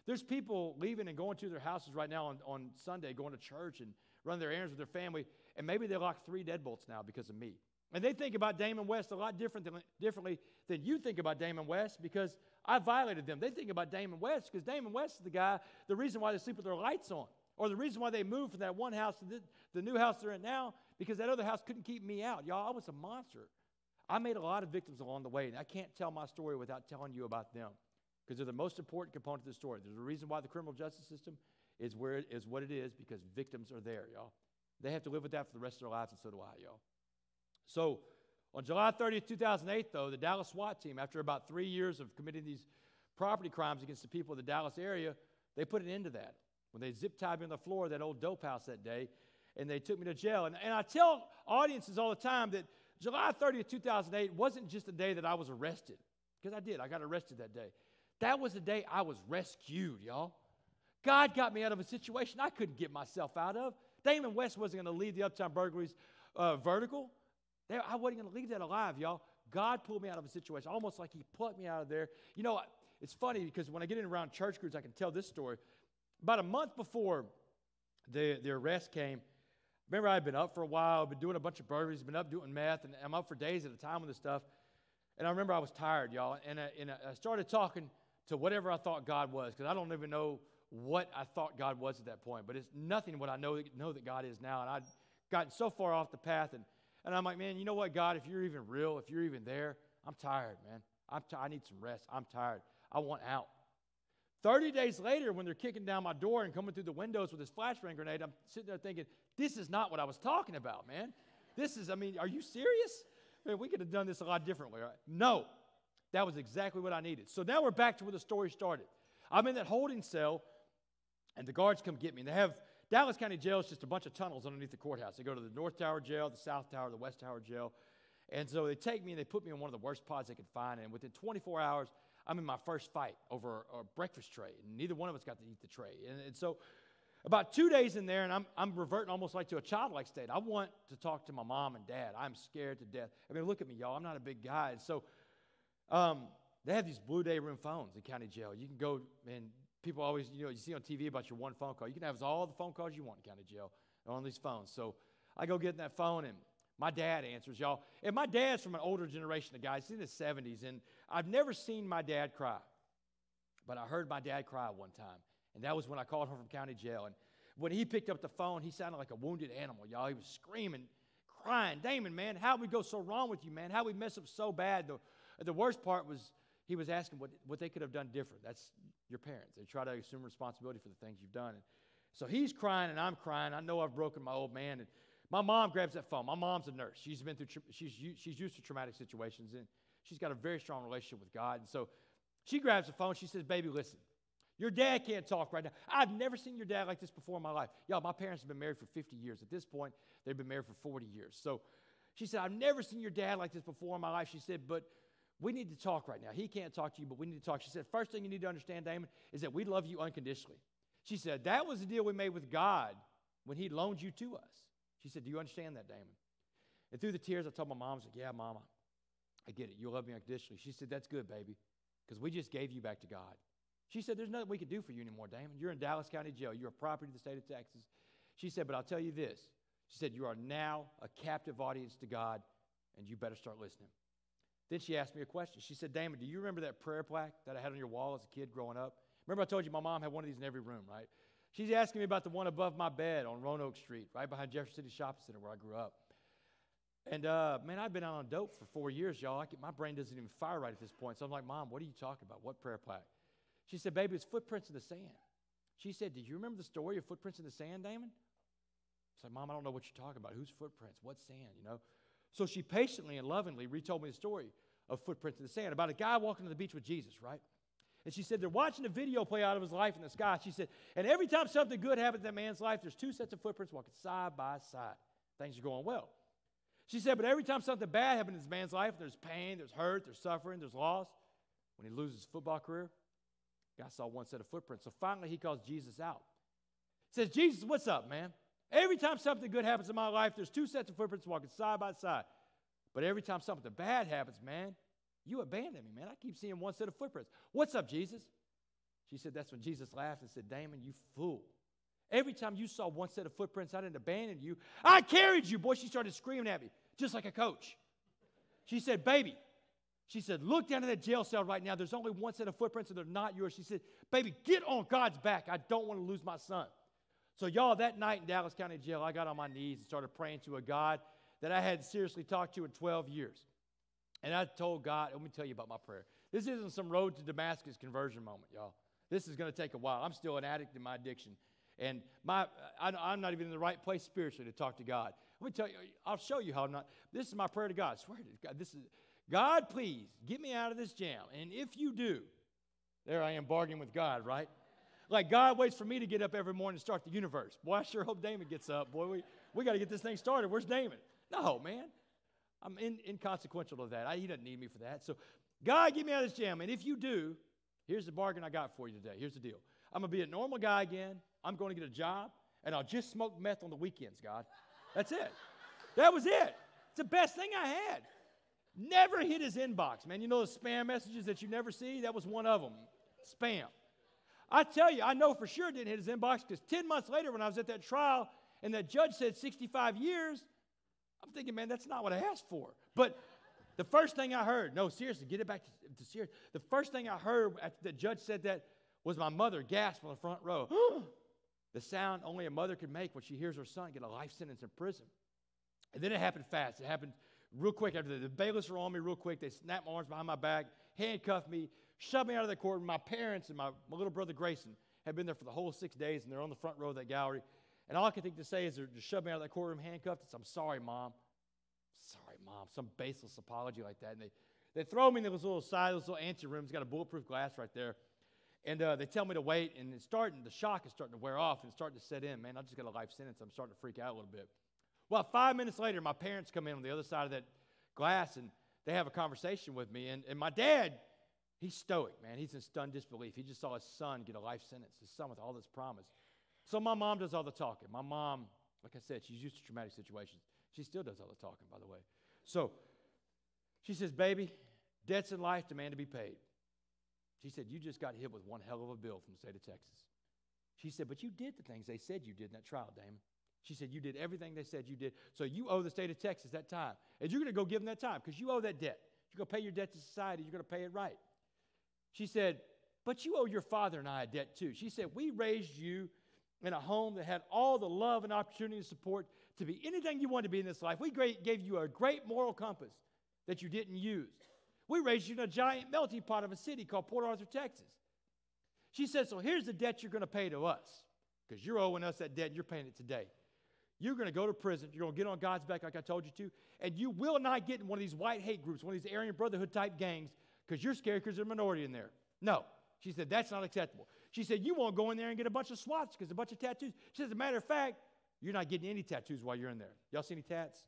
There's people leaving and going to their houses right now on Sunday, going to church and running their errands with their family, and maybe they lock 3 deadbolts now because of me. And they think about Damon West a lot differently than you think about Damon West, because I violated them. They think about Damon West because Damon West is the guy, the reason why they sleep with their lights on, or the reason why they moved from that one house to the new house they're in now, because that other house couldn't keep me out. Y'all, I was a monster. I made a lot of victims along the way, and I can't tell my story without telling you about them, because they're the most important component of the story. There's a reason why the criminal justice system is where it is what it is, because victims are there, y'all. They have to live with that for the rest of their lives, and so do I, y'all. So on July 30th, 2008, though, the Dallas SWAT team, after about 3 years of committing these property crimes against the people of the Dallas area, they put an end to that. When they zip-tied me on the floor of that old dope house that day, and they took me to jail. And I tell audiences all the time that July 30th, 2008 wasn't just the day that I was arrested, because I did. I got arrested that day. That was the day I was rescued, y'all. God got me out of a situation I couldn't get myself out of. Damon West wasn't going to leave the Uptown burglaries vertical. I wasn't going to leave that alive, y'all. God pulled me out of a situation, almost like he plucked me out of there. You know, it's funny because when I get in around church groups, I can tell this story. About a month before the arrest came, remember I had been up for a while, I'd been doing a bunch of burglaries, been up doing meth, and I'm up for days at a time with this stuff. And I remember I was tired, y'all, and I started talking to whatever I thought God was, because I don't even know what I thought God was at that point, but it's nothing what I know that God is now. And I'd gotten so far off the path, and I'm like, man, you know what, God, if you're even real, if you're even there, I'm tired, man. I need some rest. I'm tired. I want out. 30 days later, when they're kicking down my door and coming through the windows with this flashbang grenade, I'm sitting there thinking, this is not what I was talking about, man. Are you serious? Man, we could have done this a lot differently, right? No, that was exactly what I needed. So now we're back to where the story started. I'm in that holding cell, and the guards come get me. And they have Dallas County Jail is just a bunch of tunnels underneath the courthouse. They go to the North Tower Jail, the South Tower, the West Tower Jail. And so they take me and they put me in one of the worst pods they could find. And within 24 hours, I'm in my first fight over a breakfast tray. And neither one of us got to eat the tray. And so about 2 days in there, and I'm reverting almost like to a childlike state. I want to talk to my mom and dad. I'm scared to death. I mean, look at me, y'all. I'm not a big guy. And so they have these Blue Day room phones in county jail. You can go, and people always, you see on TV about your one phone call. You can have all the phone calls you want in county jail on these phones. So I go get in that phone, and my dad answers, y'all. And my dad's from an older generation of guys. He's in his 70s, and I've never seen my dad cry. But I heard my dad cry one time, and that was when I called home from county jail. And when he picked up the phone, he sounded like a wounded animal, y'all. He was screaming, crying, Damon, man, how'd we go so wrong with you, man? How'd we mess up so bad? The worst part was he was asking what they could have done different. That's your parents. They try to assume responsibility for the things you've done. And so he's crying, and I'm crying. I know I've broken my old man. And my mom grabs that phone. My mom's a nurse. She's used to traumatic situations, and she's got a very strong relationship with God. And so she grabs the phone. She says, baby, listen. Your dad can't talk right now. I've never seen your dad like this before in my life. Y'all, my parents have been married for 50 years. At this point, they've been married for 40 years. So she said, I've never seen your dad like this before in my life. She said, but we need to talk right now. He can't talk to you, but we need to talk. She said, first thing you need to understand, Damon, is that we love you unconditionally. She said, that was the deal we made with God when he loaned you to us. She said, do you understand that, Damon? And through the tears, I told my mom, I was like, yeah, Mama, I get it. You love me unconditionally. She said, that's good, baby, because we just gave you back to God. She said, there's nothing we can do for you anymore, Damon. You're in Dallas County Jail. You're a property of the state of Texas. She said, but I'll tell you this. She said, you are now a captive audience to God, and you better start listening. Then she asked me a question. She said, Damon, do you remember that prayer plaque that I had on your wall as a kid growing up? Remember I told you my mom had one of these in every room, right? She's asking me about the one above my bed on Roanoke Street, right behind Jefferson City Shopping Center where I grew up. And, man, I've been out on dope for 4 years, y'all. My brain doesn't even fire right at this point. So I'm like, Mom, what are you talking about? What prayer plaque? She said, baby, it's footprints in the sand. She said, do you remember the story of footprints in the sand, Damon? I said, Mom, I don't know what you're talking about. Whose footprints? What sand, you know? So she patiently and lovingly retold me the story of footprints in the sand about a guy walking to the beach with Jesus, right? And she said, they're watching a video play out of his life in the sky. She said, and every time something good happens in that man's life, there's two sets of footprints walking side by side. Things are going well. She said, but every time something bad happens in this man's life, there's pain, there's hurt, there's suffering, there's loss. When he loses his football career, guy saw one set of footprints. So finally, he calls Jesus out. He says, Jesus, what's up, man? Every time something good happens in my life, there's two sets of footprints walking side by side. But every time something bad happens, man, you abandon me, man. I keep seeing one set of footprints. What's up, Jesus? She said, that's when Jesus laughed and said, Damon, you fool. Every time you saw one set of footprints, I didn't abandon you. I carried you. Boy, she started screaming at me, just like a coach. She said, baby, she said, look down at that jail cell right now. There's only one set of footprints, and they're not yours. She said, baby, get on God's back. I don't want to lose my son. So, y'all, that night in Dallas County Jail, I got on my knees and started praying to a God that I hadn't seriously talked to in 12 years. And I told God, let me tell you about my prayer. This isn't some road to Damascus conversion moment, y'all. This is going to take a while. I'm still an addict in my addiction. And I'm not even in the right place spiritually to talk to God. Let me tell you, I'll show you how I'm not. This is my prayer to God. I swear to God, God, please, get me out of this jam. And if you do, there I am bargaining with God, right? Like God waits for me to get up every morning and start the universe. Boy, I sure hope Damon gets up. Boy, we got to get this thing started. Where's Damon? No, man. I'm inconsequential to that. He doesn't need me for that. So, God, get me out of this jam. And if you do, here's the bargain I got for you today. Here's the deal. I'm going to be a normal guy again. I'm going to get a job, and I'll just smoke meth on the weekends, God. That's it. That was it. It's the best thing I had. Never hit his inbox, man. You know the spam messages that you never see? That was one of them. Spam. I tell you, I know for sure it didn't hit his inbox because 10 months later when I was at that trial and that judge said 65 years, I'm thinking, man, that's not what I asked for. But the first thing I heard, no, seriously, get it back to serious. The first thing I heard after the judge said that was my mother gasp on the front row. The sound only a mother could make when she hears her son get a life sentence in prison. And then it happened fast. It happened real quick after that. The bailiffs were on me real quick. They snapped my arms behind my back, handcuffed me, shoved me out of the courtroom. My parents and my little brother Grayson had been there for the whole 6 days, and they're on the front row of that gallery. And all I could think to say is they're just shoved me out of that courtroom handcuffed. It's, I'm sorry, Mom. Sorry, Mom. Some baseless apology like that. And they throw me in those little ante rooms. Got a bulletproof glass right there. And they tell me to wait, and the shock is starting to wear off, and it's starting to set in. Man, I just got a life sentence. I'm starting to freak out a little bit. Well, 5 minutes later, my parents come in on the other side of that glass, and they have a conversation with me. And my dad, he's stoic, man. He's in stunned disbelief. He just saw his son get a life sentence, his son with all this promise. So my mom does all the talking. My mom, like I said, she's used to traumatic situations. She still does all the talking, by the way. So she says, baby, debts in life demand to be paid. She said, you just got hit with one hell of a bill from the state of Texas. She said, but you did the things they said you did in that trial, Damon. She said, you did everything they said you did. So you owe the state of Texas that time. And you're going to go give them that time because you owe that debt. You're going to pay your debt to society. You're going to pay it right. She said, but you owe your father and I a debt too. She said, we raised you in a home that had all the love and opportunity and support to be anything you wanted to be in this life. We gave you a great moral compass that you didn't use. We raised you in a giant melting pot of a city called Port Arthur, Texas. She said, so here's the debt you're going to pay to us because you're owing us that debt and you're paying it today. You're going to go to prison. You're going to get on God's back like I told you to, and you will not get in one of these white hate groups, one of these Aryan Brotherhood type gangs because you're scared because there's a minority in there. No. She said, that's not acceptable. She said, you won't go in there and get a bunch of swats because a bunch of tattoos. She said, as a matter of fact, you're not getting any tattoos while you're in there. Y'all see any tats?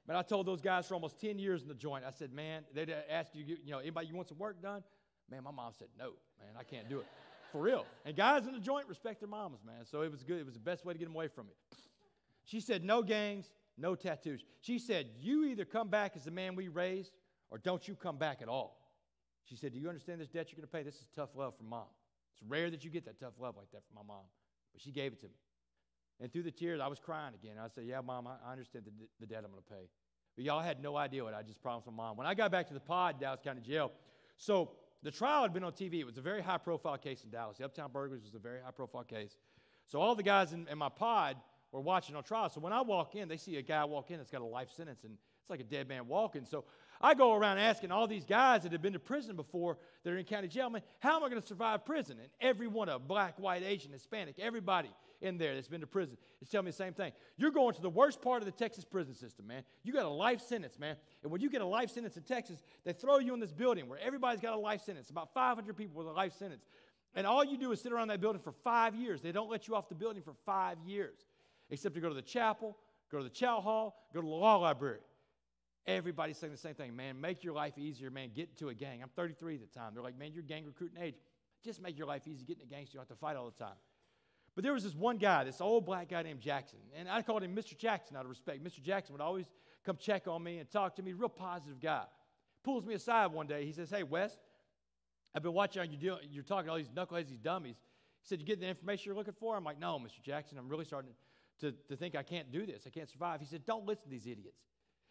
But I told those guys for almost 10 years in the joint, I said, man, they'd ask you, anybody you want some work done? Man, my mom said, no, man, I can't do it. For real. And guys in the joint respect their mamas, man. So it was good. It was the best way to get them away from it. She said, no gangs, no tattoos. She said, you either come back as the man we raised or don't you come back at all. She said, do you understand this debt you're going to pay? This is tough love from mom. It's rare that you get that tough love like that from my mom. But she gave it to me. And through the tears, I was crying again. I said, yeah, Mom, I understand the debt I'm going to pay. But y'all had no idea what I just promised my mom. When I got back to the pod, Dallas County Jail, so the trial had been on TV. It was a very high-profile case in Dallas. The Uptown Burglars was a very high-profile case. So all the guys in my pod were watching on trial. So when I walk in, they see a guy walk in that's got a life sentence, and it's like a dead man walking. So I go around asking all these guys that have been to prison before that are in county jail, man, how am I going to survive prison? And every one of them, black, white, Asian, Hispanic, everybody in there that's been to prison is telling me the same thing. You're going to the worst part of the Texas prison system, man. You got a life sentence, man. And when you get a life sentence in Texas, they throw you in this building where everybody's got a life sentence, about 500 people with a life sentence. And all you do is sit around that building for 5 years. They don't let you off the building for 5 years, except to go to the chapel, go to the chow hall, go to the law library. Everybody's saying the same thing, man, make your life easier, man, get into a gang. I'm 33 at the time. They're like, man, you're gang recruiting age. Just make your life easy, get in a gang so you don't have to fight all the time. But there was this one guy, this old black guy named Jackson, and I called him Mr. Jackson out of respect. Mr. Jackson would always come check on me and talk to me, real positive guy. Pulls me aside one day. He says, hey, Wes, I've been watching how you're talking to all these knuckleheads, these dummies. He said, you get the information you're looking for? I'm like, no, Mr. Jackson, I'm really starting to think I can't do this. I can't survive. He said, don't listen to these idiots.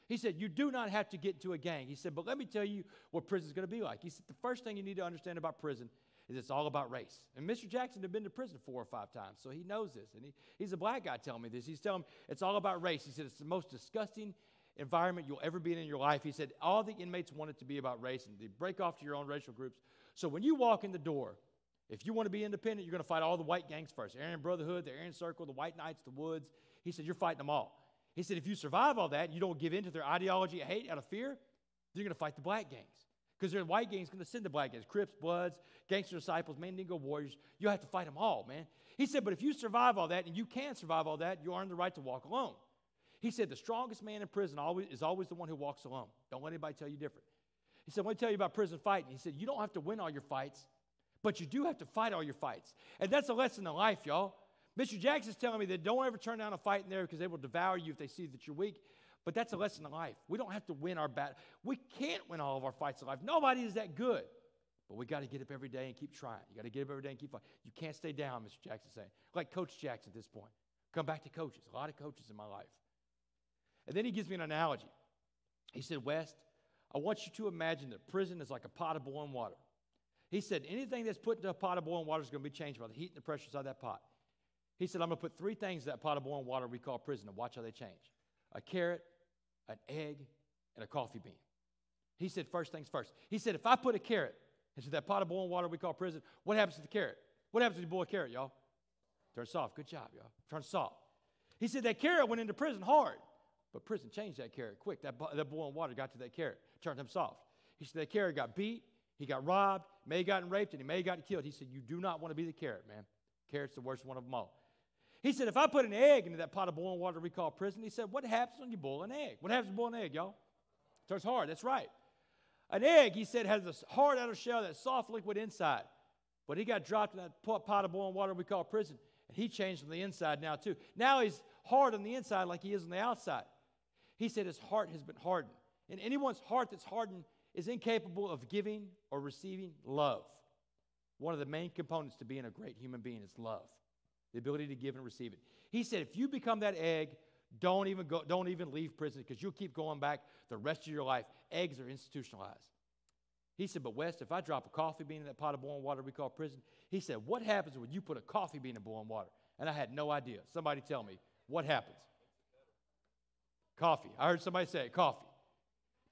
He said, you do not have to get into a gang. He said, but let me tell you what prison's going to be like. He said, the first thing you need to understand about prison is it's all about race. And Mr. Jackson had been to prison 4 or 5 times, so he knows this. And he's a black guy telling me this. He's telling me it's all about race. He said, it's the most disgusting environment you'll ever be in your life. He said, all the inmates want it to be about race, and they break off to your own racial groups. So when you walk in the door, if you want to be independent, you're going to fight all the white gangs first. Aryan Brotherhood, the Aryan Circle, the White Knights, the Woods. He said, you're fighting them all. He said, if you survive all that and you don't give in to their ideology of hate out of fear, you're going to fight the black gangs. Because the white gangs going to send the black gangs, Crips, Bloods, Gangster Disciples, Mandingo Warriors. You'll have to fight them all, man. He said, but if you survive all that, and you can survive all that, you earn the right to walk alone. He said, the strongest man in prison is always the one who walks alone. Don't let anybody tell you different. He said, let me tell you about prison fighting. He said, you don't have to win all your fights, but you do have to fight all your fights. And that's a lesson in life, y'all. Mr. Jackson's telling me that don't ever turn down a fight in there because they will devour you if they see that you're weak. But that's a lesson in life. We don't have to win our battle. We can't win all of our fights in life. Nobody is that good. But we got to get up every day and keep trying. You got to get up every day and keep fighting. You can't stay down, Mr. Jackson's saying. Like Coach Jackson at this point. Come back to coaches. A lot of coaches in my life. And then he gives me an analogy. He said, West, I want you to imagine that prison is like a pot of boiling water. He said, anything that's put into a pot of boiling water is going to be changed by the heat and the pressure inside that pot. He said, I'm going to put 3 things in that pot of boiling water we call prison and watch how they change. A carrot, an egg, and a coffee bean. He said, first things first. He said, if I put a carrot into that pot of boiling water we call prison, what happens to the carrot? What happens when you boil a carrot, y'all? Turns soft. Good job, y'all. Turns soft. He said that carrot went into prison hard, but prison changed that carrot quick. That boiling water got to that carrot, turned him soft. He said that carrot got beat, he got robbed, may have gotten raped, and he may have gotten killed. He said, you do not want to be the carrot, man. Carrot's the worst one of them all. He said, if I put an egg into that pot of boiling water we call prison, he said, what happens when you boil an egg? What happens when you boil an egg, y'all? It turns hard. That's right. An egg, he said, has this hard outer shell, that soft liquid inside. But he got dropped in that pot of boiling water we call prison, and he changed on the inside now too. Now he's hard on the inside like he is on the outside. He said his heart has been hardened. And anyone's heart that's hardened is incapable of giving or receiving love. One of the main components to being a great human being is love. The ability to give and receive it. He said, if you become that egg, don't even leave prison because you'll keep going back the rest of your life. Eggs are institutionalized. He said, but West, if I drop a coffee bean in that pot of boiling water we call prison, he said, what happens when you put a coffee bean in boiling water? And I had no idea. Somebody tell me, what happens? Coffee. I heard somebody say it, coffee.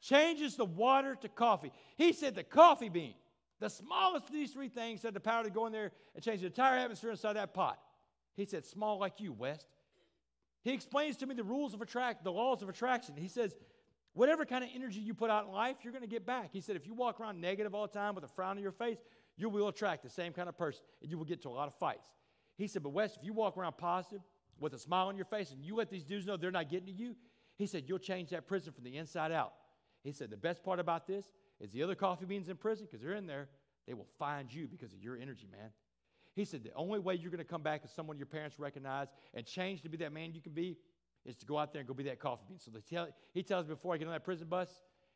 Changes the water to coffee. He said the coffee bean, the smallest of these three things, had the power to go in there and change the entire atmosphere inside that pot. He said, small like you, West. He explains to me the laws of attraction. He says, whatever kind of energy you put out in life, you're going to get back. He said, if you walk around negative all the time with a frown on your face, you will attract the same kind of person, and you will get to a lot of fights. He said, but Wes, if you walk around positive with a smile on your face and you let these dudes know they're not getting to you, he said, you'll change that prison from the inside out. He said, the best part about this is the other coffee beans in prison, because they're in there, they will find you because of your energy, man. He said, the only way you're going to come back as someone your parents recognize and change to be that man you can be is to go out there and go be that coffee bean. So he tells me before I get on that prison bus,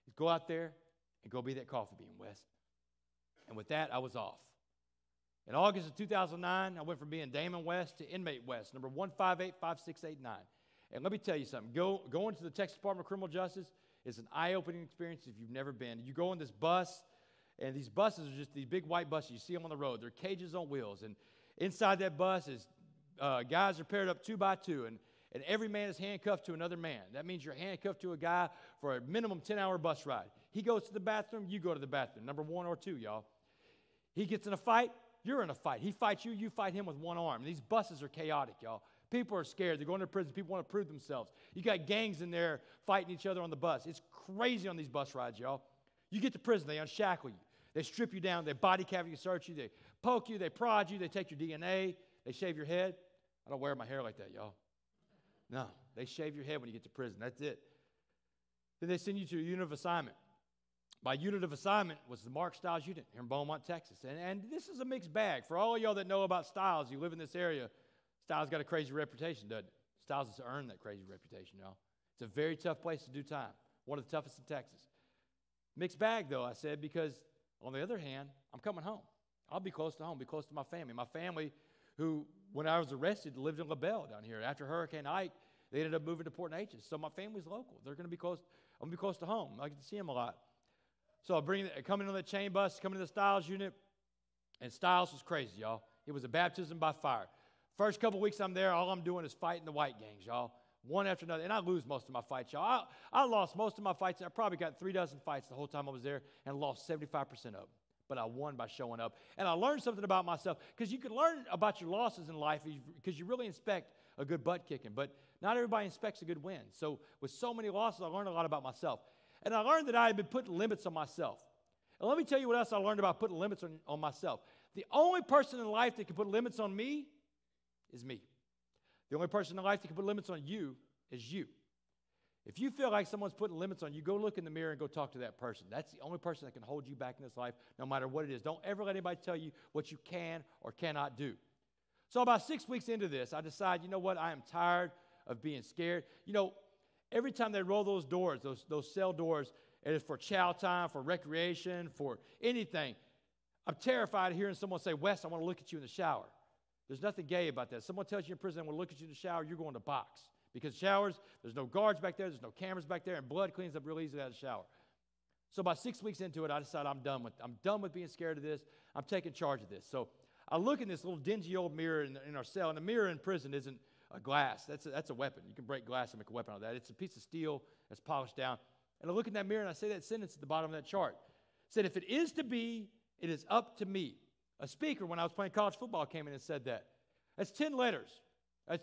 is go out there and go be that coffee bean, Wes. And with that, I was off. In August of 2009, I went from being Damon West to inmate West, number 1585689. And let me tell you something. Going to the Texas Department of Criminal Justice is an eye-opening experience if you've never been. You go on this bus, and these buses are just these big white buses. You see them on the road. They're cages on wheels. And inside that bus is guys are paired up 2 by 2, and every man is handcuffed to another man. That means you're handcuffed to a guy for a minimum 10-hour bus ride. He goes to the bathroom, you go to the bathroom, number 1 or 2, y'all. He gets in a fight, you're in a fight. He fights you, you fight him with one arm. These buses are chaotic, y'all. People are scared. They're going to prison. People want to prove themselves. You got gangs in there fighting each other on the bus. It's crazy on these bus rides, y'all. You get to prison, they unshackle you. They strip you down. They body cavity search you. They poke you. They prod you. They take your DNA. They shave your head. I don't wear my hair like that, y'all. No, they shave your head when you get to prison. That's it. Then they send you to a unit of assignment. My unit of assignment was the Mark Stiles unit here in Beaumont, Texas. And this is a mixed bag. For all of y'all that know about Stiles, you live in this area, Stiles got a crazy reputation, doesn't it? Stiles has earned that crazy reputation, y'all. It's a very tough place to do time. One of the toughest in Texas. Mixed bag, though, I said, because on the other hand, I'm coming home. I'll be close to home, be close to my family. My family, who, when I was arrested, lived in LaBelle down here. After Hurricane Ike, they ended up moving to Port Neches. So my family's local. They're going to be close. I'm going to be close to home. I get to see them a lot. So I come in on that chain bus, come into the Stiles unit, and Stiles was crazy, y'all. It was a baptism by fire. First couple weeks I'm there, all I'm doing is fighting the white gangs, y'all. One after another. And I lose most of my fights, y'all. I lost most of my fights. I probably got 36 fights the whole time I was there and lost 75% of them. But I won by showing up. And I learned something about myself. Because you can learn about your losses in life because you really inspect a good butt kicking. But not everybody inspects a good win. So with so many losses, I learned a lot about myself. And I learned that I had been putting limits on myself. And let me tell you what else I learned about putting limits on myself. The only person in life that can put limits on me is me. The only person in life that can put limits on you is you. If you feel like someone's putting limits on you, go look in the mirror and go talk to that person. That's the only person that can hold you back in this life, no matter what it is. Don't ever let anybody tell you what you can or cannot do. So about 6 weeks into this, I decided, you know what, I am tired of being scared. You know, every time they roll those doors, those cell doors, and it's for chow time, for recreation, for anything, I'm terrified of hearing someone say, Wes, I want to look at you in the shower. There's nothing gay about that. Someone tells you in prison, I want to look at you in the shower, you're going to box. Because showers, there's no guards back there, there's no cameras back there, and blood cleans up real easy out of the shower. So about 6 weeks into it, I decided I'm done with being scared of this. I'm taking charge of this. So I look in this little dingy old mirror in our cell, and the mirror in prison isn't a glass. That's a weapon. You can break glass and make a weapon out of that. It's a piece of steel that's polished down. And I look in that mirror, and I say that sentence at the bottom of that chart. It said, if it is to be, it is up to me. A speaker, when I was playing college football, came in and said that. That's 10 letters.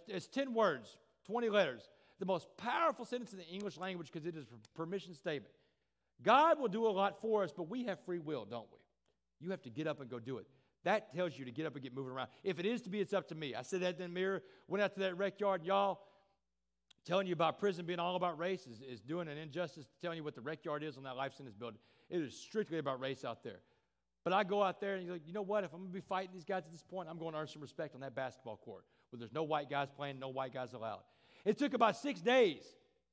It's 10 words, 20 letters. The most powerful sentence in the English language because it is a permission statement. God will do a lot for us, but we have free will, don't we? You have to get up and go do it. That tells you to get up and get moving around. If it is to be, it's up to me. I said that in the mirror, went out to that rec yard. Y'all, telling you about prison being all about race is doing an injustice to telling you what the rec yard is on that life sentence building. It is strictly about race out there. But I go out there and you're like, you know what? If I'm going to be fighting these guys at this point, I'm going to earn some respect on that basketball court where there's no white guys playing, no white guys allowed. It took about 6 days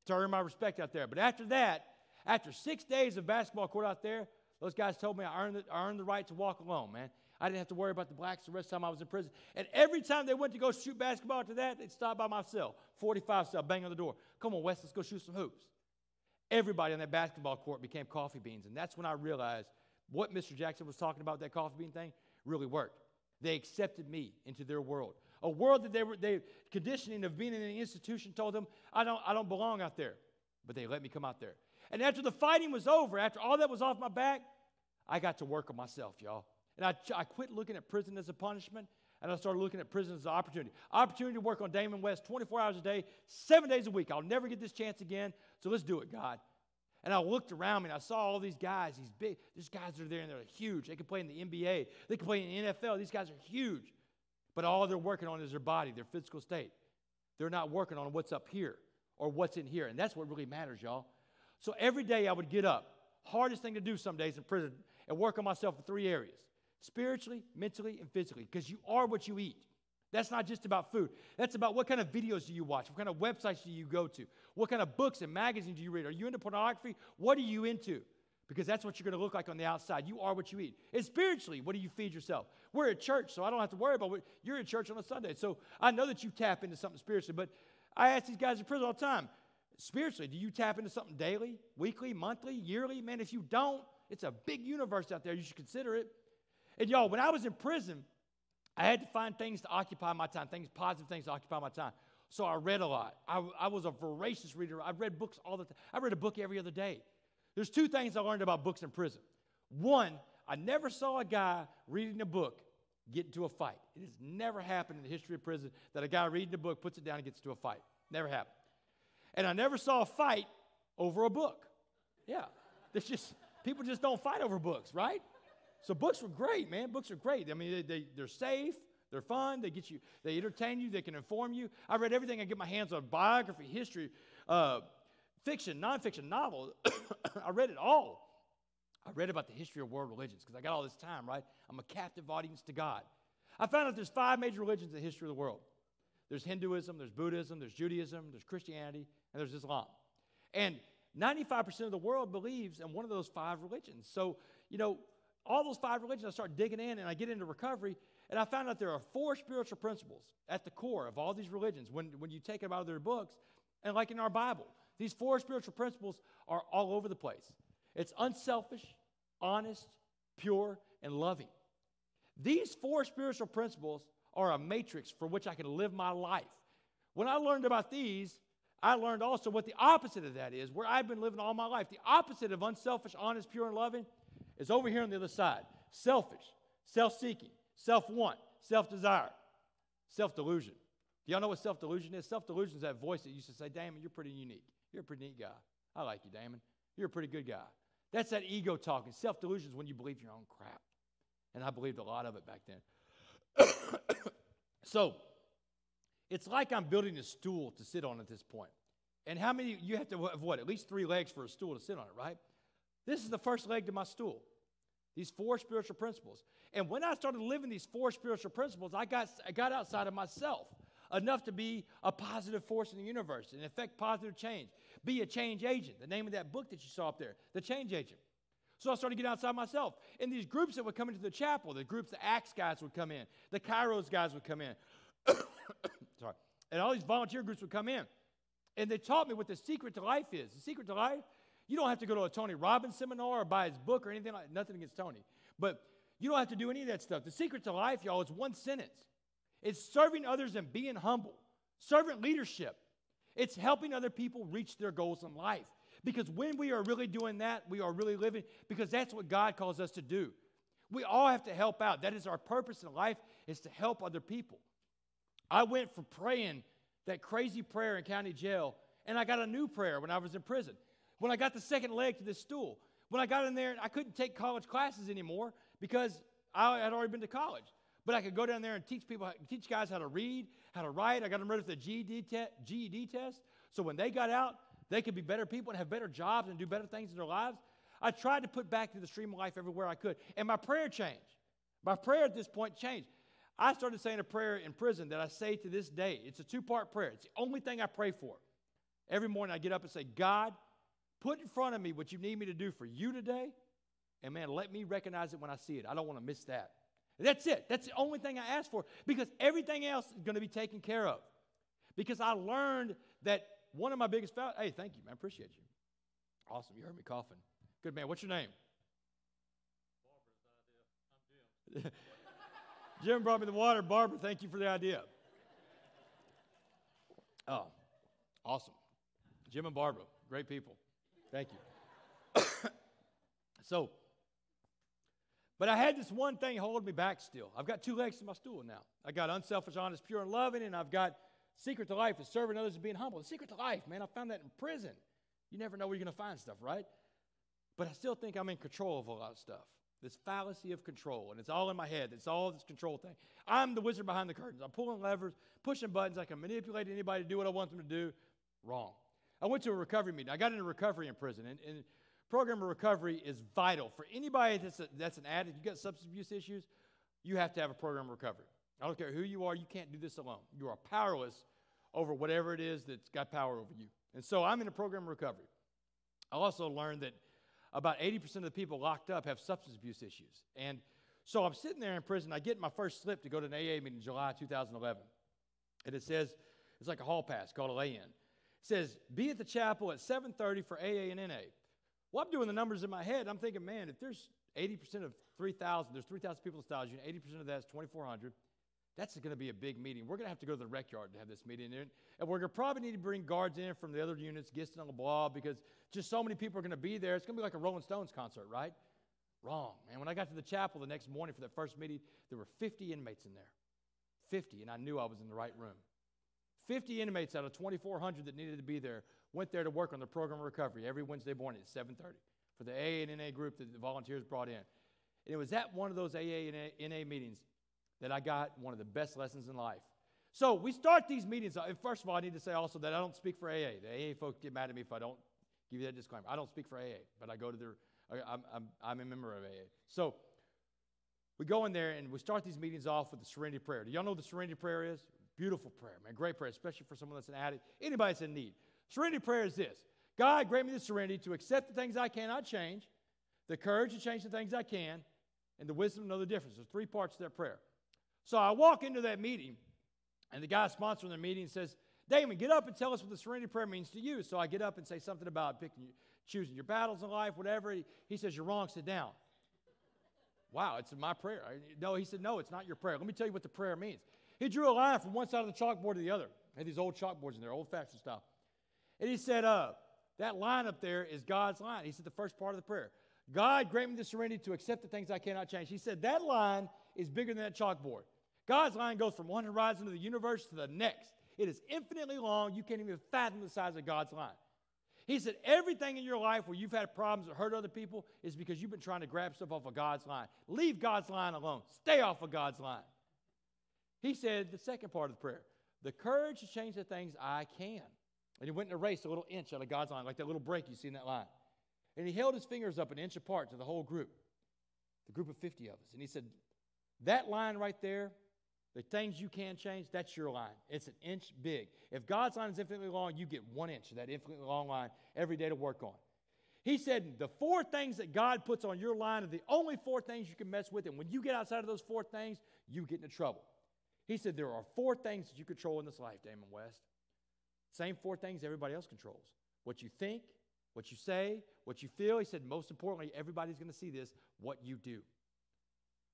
to earn my respect out there. But after that, after 6 days of basketball court out there, those guys told me I earned the right to walk alone, man. I didn't have to worry about the blacks the rest of the time I was in prison. And every time they went to go shoot basketball after that, they'd stop by my cell, 45 cell, bang on the door. Come on, Wes, let's go shoot some hoops. Everybody on that basketball court became coffee beans, and that's when I realized what Mr. Jackson was talking about, that coffee bean thing, really worked. They accepted me into their world, a world that they conditioning of being in an institution told them, I don't belong out there, but they let me come out there. And after the fighting was over, after all that was off my back, I got to work on myself, y'all. And I quit looking at prison as a punishment, and I started looking at prison as an opportunity. Opportunity to work on Damon West 24 hours a day, 7 days a week. I'll never get this chance again, so let's do it, God. And I looked around me, and I saw all these guys, these guys that are there, and they're huge. They can play in the NBA. They can play in the NFL. These guys are huge. But all they're working on is their body, their physical state. They're not working on what's up here or what's in here, and that's what really matters, y'all. So every day I would get up, hardest thing to do some days in prison, and work on myself in 3 areas: spiritually, mentally, and physically, because you are what you eat. That's not just about food. That's about what kind of videos do you watch? What kind of websites do you go to? What kind of books and magazines do you read? Are you into pornography? What are you into? Because that's what you're going to look like on the outside. You are what you eat. And spiritually, what do you feed yourself? We're at church, so I don't have to worry about what you're at church on a Sunday. So I know that you tap into something spiritually, but I ask these guys in prison all the time, spiritually, do you tap into something daily, weekly, monthly, yearly? Man, if you don't, it's a big universe out there. You should consider it. And y'all, when I was in prison, I had to find things to occupy my time, positive things to occupy my time. So I read a lot. I was a voracious reader. I read books all the time. I read a book every other day. There's 2 things I learned about books in prison. One, I never saw a guy reading a book get into a fight. It has never happened in the history of prison that a guy reading a book puts it down and gets into a fight. Never happened. And I never saw a fight over a book. Yeah. People just don't fight over books, right? So books were great, man. Books are great. I mean, they're safe. They're fun. They entertain you. They can inform you. I read everything I get my hands on: biography, history, fiction, nonfiction, novel. I read it all. I read about the history of world religions because I got all this time, right? I'm a captive audience to God. I found out there's 5 major religions in the history of the world. There's Hinduism, there's Buddhism, there's Judaism, there's Christianity, and there's Islam. And 95% of the world believes in one of those 5 religions. So, all those 5 religions, I start digging in, and I get into recovery, and I found out there are 4 spiritual principles at the core of all these religions when you take them out of their books, and like in our Bible. These 4 spiritual principles are all over the place. It's unselfish, honest, pure, and loving. These 4 spiritual principles are a matrix for which I can live my life. When I learned about these, I learned also what the opposite of that is, where I've been living all my life. The opposite of unselfish, honest, pure, and loving is over here on the other side. Selfish, self-seeking, self-want, self-desire, self-delusion. Do y'all know what self-delusion is? Self-delusion is that voice that used to say, Damon, you're pretty unique. You're a pretty neat guy. I like you, Damon. You're a pretty good guy. That's that ego talking. Self-delusion is when you believe your own crap. And I believed a lot of it back then. So, it's like I'm building a stool to sit on at this point. And how many, you have to have what? At least 3 legs for a stool to sit on it, right? This is the first leg to my stool. These 4 spiritual principles. And when I started living these 4 spiritual principles, I got outside of myself enough to be a positive force in the universe and affect positive change. Be a change agent. The name of that book that you saw up there, The Change Agent. So I started getting outside myself. And these groups that would come into the chapel, the groups, the Acts guys would come in, the Kairos guys would come in. Sorry. And all these volunteer groups would come in. And they taught me what the secret to life is. The secret to life, you don't have to go to a Tony Robbins seminar or buy his book or anything like that. Nothing against Tony. But you don't have to do any of that stuff. The secret to life, y'all, is one sentence. It's serving others and being humble. Servant leadership. It's helping other people reach their goals in life. Because when we are really doing that, we are really living, because that's what God calls us to do. We all have to help out. That is our purpose in life, is to help other people. I went from praying that crazy prayer in county jail, and I got a new prayer when I was in prison. When I got the second leg to this stool. When I got in there, I couldn't take college classes anymore because I had already been to college. But I could go down there and teach guys how to read, how to write. I got them ready for the GED test. So when they got out, they could be better people and have better jobs and do better things in their lives. I tried to put back to the stream of life everywhere I could. And my prayer changed. My prayer at this point changed. I started saying a prayer in prison that I say to this day. It's a 2-part prayer. It's the only thing I pray for. Every morning I get up and say, God, put in front of me what you need me to do for you today. And man, let me recognize it when I see it. I don't want to miss that. That's it. That's the only thing I asked for, because everything else is going to be taken care of. Because I learned that one of my biggest failures, hey, thank you, man, I appreciate you. Awesome, you heard me coughing. Good, man. What's your name? Barbara's idea. I'm Jim. Jim brought me the water. Barbara, thank you for the idea. Oh, awesome. Jim and Barbara, great people. Thank you. But I had this one thing holding me back still. I've got two legs to my stool now. I got unselfish, honest, pure, and loving, and I've got secret to life is serving others and being humble. The secret to life, man, I found that in prison. You never know where you're going to find stuff, right? But I still think I'm in control of a lot of stuff. This fallacy of control, and it's all in my head. It's all this control thing. I'm the wizard behind the curtains. I'm pulling levers, pushing buttons. I can manipulate anybody to do what I want them to do. Wrong. I went to a recovery meeting. I got into recovery in prison, and program of recovery is vital. For anybody that's an addict, you got substance abuse issues, you have to have a program of recovery. I don't care who you are, you can't do this alone. You are powerless over whatever it is that's got power over you. And so I'm in a program of recovery. I also learned that about 80% of the people locked up have substance abuse issues. And so I'm sitting there in prison. I get my first slip to go to an AA meeting in July 2011. And it says, it's like a hall pass called a lay-in. It says, be at the chapel at 7:30 for AA and NA. Well, I'm doing the numbers in my head. I'm thinking, man, if there's 80% of 3,000, there's 3,000 people in Styles Union, 80% of that is 2,400. That's going to be a big meeting. We're going to have to go to the rec yard to have this meeting. And we're going to probably need to bring guards in from the other units, Giston and LeBlanc, because just so many people are going to be there. It's going to be like a Rolling Stones concert, right? Wrong, man. When I got to the chapel the next morning for that first meeting, there were 50 inmates in there. 50, and I knew I was in the right room. 50 inmates out of 2,400 that needed to be there went there to work on the program of recovery every Wednesday morning at 7:30 for the AA and NA group that the volunteers brought in. And it was at one of those AA and NA meetings that I got one of the best lessons in life. So we start these meetings. First of all, I need to say also that I don't speak for AA. The AA folks get mad at me if I don't give you that disclaimer. I don't speak for AA, but I go to their, I'm a member of AA. So we go in there and we start these meetings off with the serenity prayer. Do y'all know what the serenity prayer is? Beautiful prayer, man. Great prayer, especially for someone that's an addict, anybody that's in need. Serenity prayer is this: God, grant me the serenity to accept the things I cannot change, the courage to change the things I can, and the wisdom to know the difference. There's three parts to that prayer. So I walk into that meeting, and the guy sponsoring the meeting says, Damon, get up and tell us what the serenity prayer means to you. So I get up and say something about choosing your battles in life, whatever. He says, you're wrong, sit down. Wow, it's my prayer. No, he said, no, it's not your prayer. Let me tell you what the prayer means. He drew a line from one side of the chalkboard to the other. They had these old chalkboards in there, old-fashioned style. And he said, that line up there is God's line. He said the first part of the prayer. God, grant me the serenity to accept the things I cannot change. He said that line is bigger than that chalkboard. God's line goes from one horizon of the universe to the next. It is infinitely long. You can't even fathom the size of God's line. He said everything in your life where you've had problems or hurt other people is because you've been trying to grab stuff off of God's line. Leave God's line alone. Stay off of God's line. He said the second part of the prayer, the courage to change the things I can. And he went and erased a little inch out of God's line, like that little break you see in that line. And he held his fingers up an inch apart to the whole group, the group of 50 of us. And he said, that line right there, the things you can change, that's your line. It's an inch big. If God's line is infinitely long, you get 1 inch of that infinitely long line every day to work on. He said the 4 things that God puts on your line are the only 4 things you can mess with. And when you get outside of those 4 things, you get into trouble. He said there are 4 things that you control in this life, Damon West. Same 4 things everybody else controls. What you think, what you say, what you feel. He said most importantly, everybody's going to see this, what you do.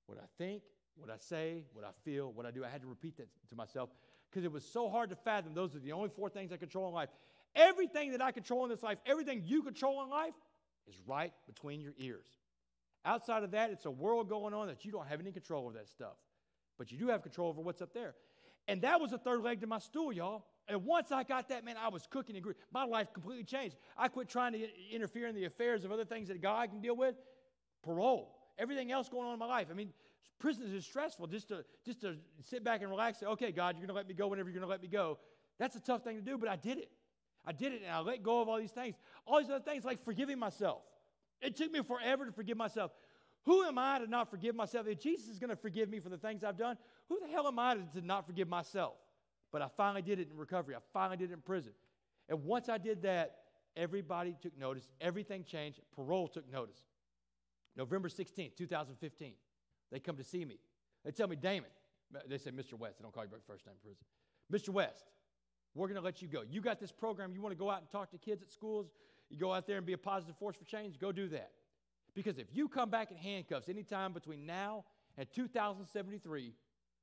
What I think, what I say, what I feel, what I do. I had to repeat that to myself because it was so hard to fathom. Those are the only 4 things I control in life. Everything that I control in this life, everything you control in life is right between your ears. Outside of that, it's a world going on that you don't have any control over that stuff. But you do have control over what's up there. And that was the third leg to my stool, y'all. And once I got that, man, I was cooking and grooving. My life completely changed. I quit trying to interfere in the affairs of other things that God can deal with. Parole. Everything else going on in my life. I mean, prison is stressful. Just to sit back and relax, say, okay, God, you're going to let me go whenever you're going to let me go. That's a tough thing to do, but I did it. I did it, and I let go of all these things. All these other things like forgiving myself. It took me forever to forgive myself. Who am I to not forgive myself? If Jesus is going to forgive me for the things I've done, who the hell am I to not forgive myself? But I finally did it in recovery. I finally did it in prison. And once I did that, everybody took notice. Everything changed. Parole took notice. November 16th, 2015, they come to see me. They tell me, Damon, they say Mr. West. They don't call you by your first name in prison. Mr. West, we're going to let you go. You got this program. You want to go out and talk to kids at schools. You go out there and be a positive force for change. Go do that. Because if you come back in handcuffs anytime between now and 2073,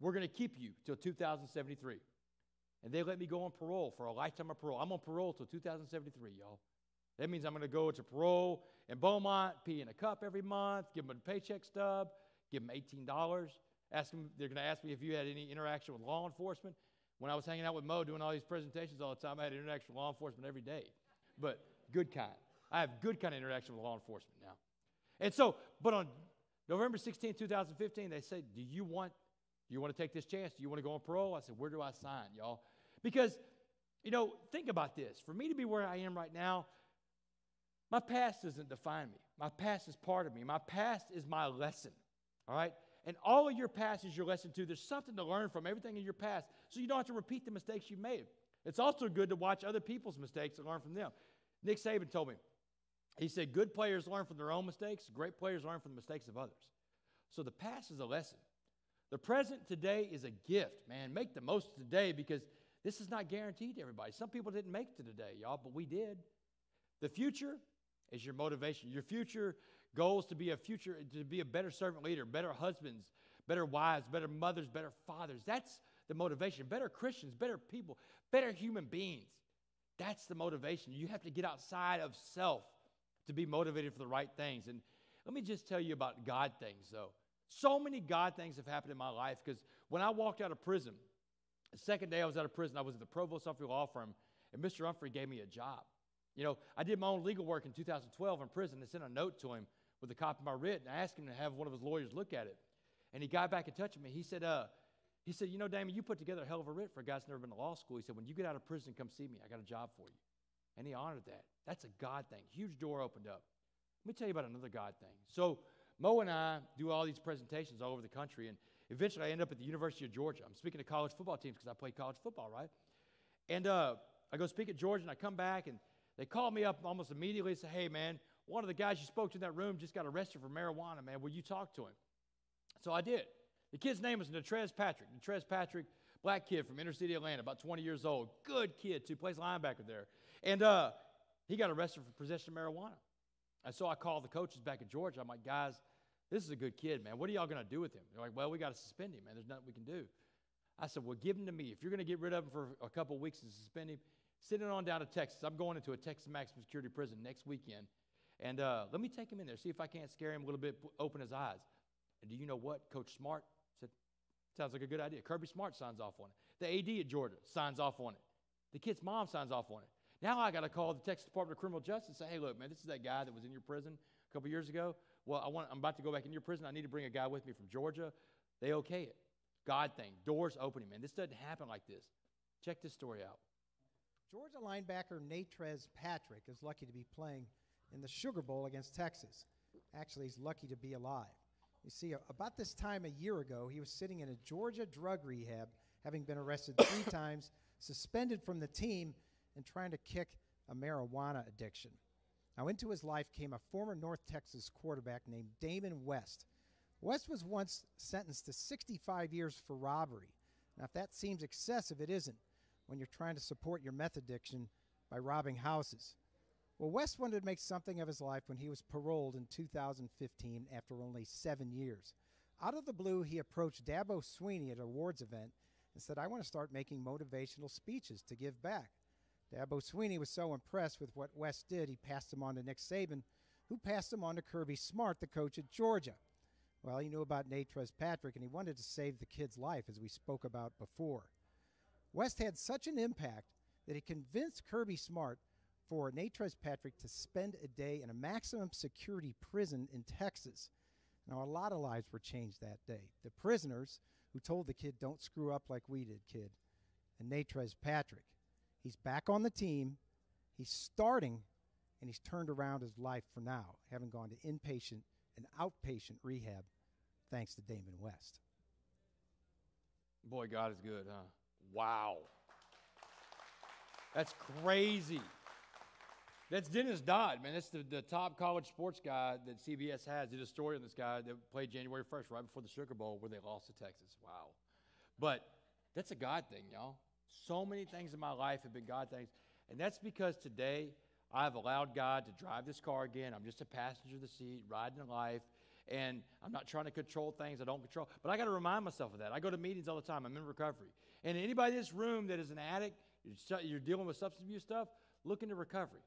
we're going to keep you till 2073. And they let me go on parole for a lifetime of parole. I'm on parole till 2073, y'all. That means I'm going to go to parole in Beaumont, pee in a cup every month, give them a paycheck stub, give them $18. They're going to ask me if you had any interaction with law enforcement. When I was hanging out with Mo doing all these presentations all the time, I had interaction with law enforcement every day. But good kind. I have good kind of interaction with law enforcement now. And so, but on November 16, 2015, they said, do you want to take this chance? Do you want to go on parole? I said, where do I sign, y'all? Because, you know, think about this. For me to be where I am right now, my past doesn't define me. My past is part of me. My past is my lesson, all right? And all of your past is your lesson, too. There's something to learn from everything in your past, so you don't have to repeat the mistakes you made. It's also good to watch other people's mistakes and learn from them. Nick Saban told me, he said, good players learn from their own mistakes. Great players learn from the mistakes of others. So the past is a lesson. The present today is a gift, man. Make the most of today because this is not guaranteed to everybody. Some people didn't make it to today, y'all, but we did. The future is your motivation. Your future goals to be a better servant leader, better husbands, better wives, better mothers, better fathers. That's the motivation. Better Christians, better people, better human beings. That's the motivation. You have to get outside of self to be motivated for the right things. And let me just tell you about God things, though. So many God things have happened in my life because when I walked out of prison, the second day I was out of prison, I was at the Provost Humphrey Law Firm, and Mr. Humphrey gave me a job. You know, I did my own legal work in 2012 in prison and sent a note to him with a copy of my writ, and I asked him to have one of his lawyers look at it. And he got back in touch with me. He said, you know, Damon, you put together a hell of a writ for a guy that's never been to law school. He said, when you get out of prison, come see me. I got a job for you. And he honored that. That's a God thing. Huge door opened up. Let me tell you about another God thing. So Mo and I do all these presentations all over the country, and eventually I end up at the University of Georgia. I'm speaking to college football teams because I play college football, right? And I go speak at Georgia, and I come back, and they call me up almost immediately and say, hey, man, one of the guys you spoke to in that room just got arrested for marijuana, man. Will you talk to him? So I did. The kid's name was Natrez Patrick. Natrez Patrick, black kid from inner city Atlanta, about 20 years old. Good kid, too, plays linebacker there. And he got arrested for possession of marijuana. And so I called the coaches back at Georgia. I'm like, guys, this is a good kid, man. What are y'all going to do with him? They're like, well, we got to suspend him, man. There's nothing we can do. I said, well, give him to me. If you're going to get rid of him for a couple of weeks and suspend him, send him on down to Texas. I'm going into a Texas maximum security prison next weekend. And let me take him in there, see if I can't scare him a little bit, open his eyes. And do you know what? Coach Smart said, sounds like a good idea. Kirby Smart signs off on it. The AD at Georgia signs off on it. The kid's mom signs off on it. Now I got to call the Texas Department of Criminal Justice and say, hey, look, man, this is that guy that was in your prison a couple years ago. Well, I'm about to go back in your prison. I need to bring a guy with me from Georgia. They okay it. God thing. Doors opening, man. This doesn't happen like this. Check this story out. Georgia linebacker Natrez Patrick is lucky to be playing in the Sugar Bowl against Texas. Actually, he's lucky to be alive. You see, about this time a year ago, he was sitting in a Georgia drug rehab, having been arrested 3 times, suspended from the team, and trying to kick a marijuana addiction. Now, into his life came a former North Texas quarterback named Damon West. West was once sentenced to 65 years for robbery. Now, if that seems excessive, it isn't when you're trying to support your meth addiction by robbing houses. Well, West wanted to make something of his life when he was paroled in 2015 after only 7 years. Out of the blue, he approached Dabo Sweeney at an awards event and said, I want to start making motivational speeches to give back. Dabo Sweeney was so impressed with what West did, he passed him on to Nick Saban, who passed him on to Kirby Smart, the coach at Georgia. Well, he knew about Natrez Patrick, and he wanted to save the kid's life, as we spoke about before. West had such an impact that he convinced Kirby Smart for Natrez Patrick to spend a day in a maximum security prison in Texas. Now, a lot of lives were changed that day. The prisoners who told the kid, don't screw up like we did, kid, and Natrez Patrick. He's back on the team, he's starting, and he's turned around his life for now, having gone to inpatient and outpatient rehab, thanks to Damon West. Boy, God is good, huh? Wow. That's crazy. That's Dennis Dodd, man. That's the top college sports guy that CBS has. Did a story on this guy that played January 1st, right before the Sugar Bowl, where they lost to Texas. Wow. But that's a God thing, y'all. So many things in my life have been God things. And that's because today I've allowed God to drive this car again. I'm just a passenger in the seat, riding in life. And I'm not trying to control things I don't control. But I got to remind myself of that. I go to meetings all the time. I'm in recovery. And anybody in this room that is an addict, you're dealing with substance abuse stuff, look into recovery.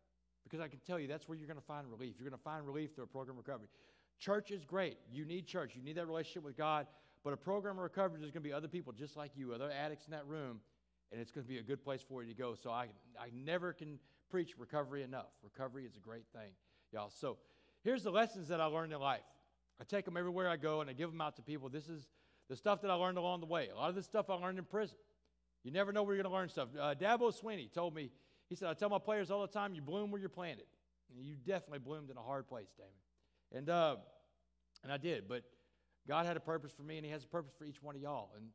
Because I can tell you that's where you're going to find relief. You're going to find relief through a program of recovery. Church is great. You need church. You need that relationship with God. But a program of recovery, there's going to be other people just like you, other addicts in that room, and it's going to be a good place for you to go. So I never can preach recovery enough. Recovery is a great thing, y'all. So here's the lessons that I learned in life. I take them everywhere I go, and I give them out to people. This is the stuff that I learned along the way. A lot of this stuff I learned in prison. You never know where you're going to learn stuff. Dabo Sweeney told me, he said, I tell my players all the time, you bloom where you're planted. And you definitely bloomed in a hard place, Damon. And I did. But God had a purpose for me, and he has a purpose for each one of y'all. And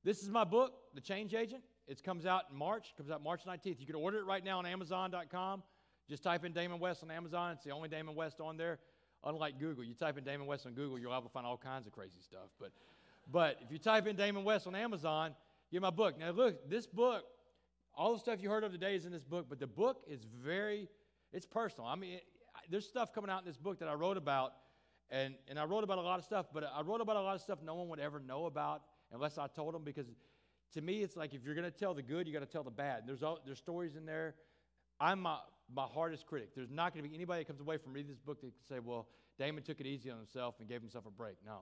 this is my book, The Change Agent. It comes out in March. It comes out March 19th. You can order it right now on Amazon.com. Just type in Damon West on Amazon. It's the only Damon West on there. Unlike Google. You type in Damon West on Google, you'll be able to find all kinds of crazy stuff. But if you type in Damon West on Amazon, get my book. Now look, this book, all the stuff you heard of today is in this book, but the book is it's personal. I mean, there's stuff coming out in this book that I wrote about, and I wrote about a lot of stuff, but I wrote about a lot of stuff no one would ever know about unless I told them, because to me, it's like if you're going to tell the good, you got to tell the bad. And there's stories in there. I'm my hardest critic. There's not going to be anybody that comes away from reading this book that can say, well, Damon took it easy on himself and gave himself a break. No.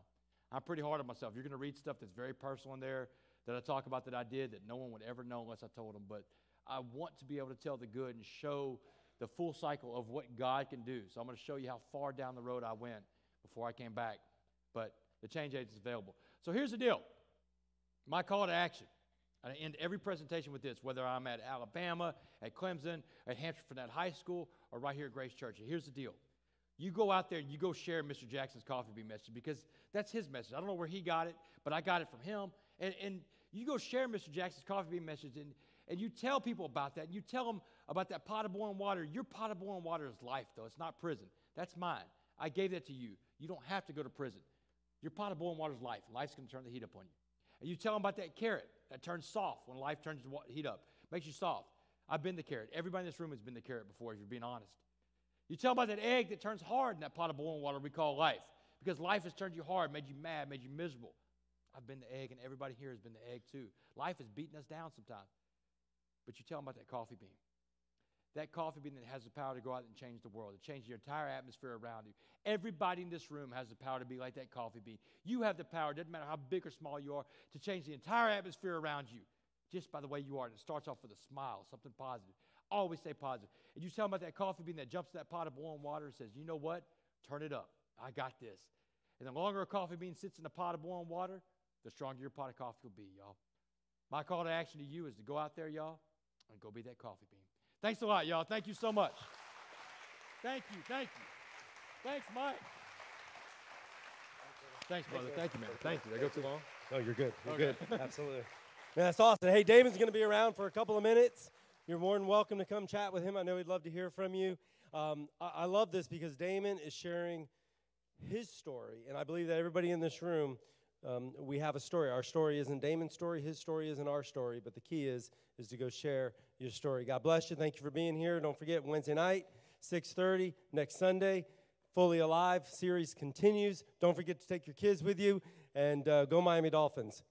I'm pretty hard on myself. You're going to read stuff that's very personal in there that I talk about that I did that no one would ever know unless I told them. But I want to be able to tell the good and show the full cycle of what God can do. So I'm going to show you how far down the road I went before I came back. But the Change Agent is available. So here's the deal. My call to action. I end every presentation with this, whether I'm at Alabama, at Clemson, at Hampshire Fannett High School, or right here at Grace Church. And here's the deal. You go out there and you go share Mr. Jackson's Coffee Bean message, because that's his message. I don't know where he got it, but I got it from him. And you go share Mr. Jackson's Coffee Bean message, and you tell people about that. And you tell them about that pot of boiling water. Your pot of boiling water is life, though. It's not prison. That's mine. I gave that to you. You don't have to go to prison. Your pot of boiling water is life. Life's going to turn the heat up on you. And you tell them about that carrot that turns soft when life turns the heat up. Makes you soft. I've been the carrot. Everybody in this room has been the carrot before, if you're being honest. You tell them about that egg that turns hard in that pot of boiling water we call life. Because life has turned you hard, made you mad, made you miserable. I've been the egg, and everybody here has been the egg too. Life has beaten us down sometimes. But you tell them about that coffee bean. That coffee bean that has the power to go out and change the world, to change your entire atmosphere around you. Everybody in this room has the power to be like that coffee bean. You have the power, it doesn't matter how big or small you are, to change the entire atmosphere around you just by the way you are. And it starts off with a smile, something positive. Always stay positive. And you tell them about that coffee bean that jumps in that pot of boiling water and says, you know what? Turn it up. I got this. And the longer a coffee bean sits in a pot of boiling water, the stronger your pot of coffee will be, y'all. My call to action to you is to go out there, y'all, and go be that coffee bean. Thanks a lot, y'all. Thank you so much. Thank you. Thank you. Thanks, Mike. Thanks, brother. Thank you, man. Thank you. Did I go too long? No, you're good. You're good. Absolutely. Man, that's awesome. Hey, Damon's going to be around for a couple of minutes. You're more than welcome to come chat with him. I know he'd love to hear from you. I love this because Damon is sharing his story, and I believe that everybody in this room, we have a story. Our story isn't Damon's story. His story isn't our story, but the key is to go share your story. God bless you. Thank you for being here. Don't forget, Wednesday night, 6:30, next Sunday, Fully Alive series continues. Don't forget to take your kids with you, and go Miami Dolphins.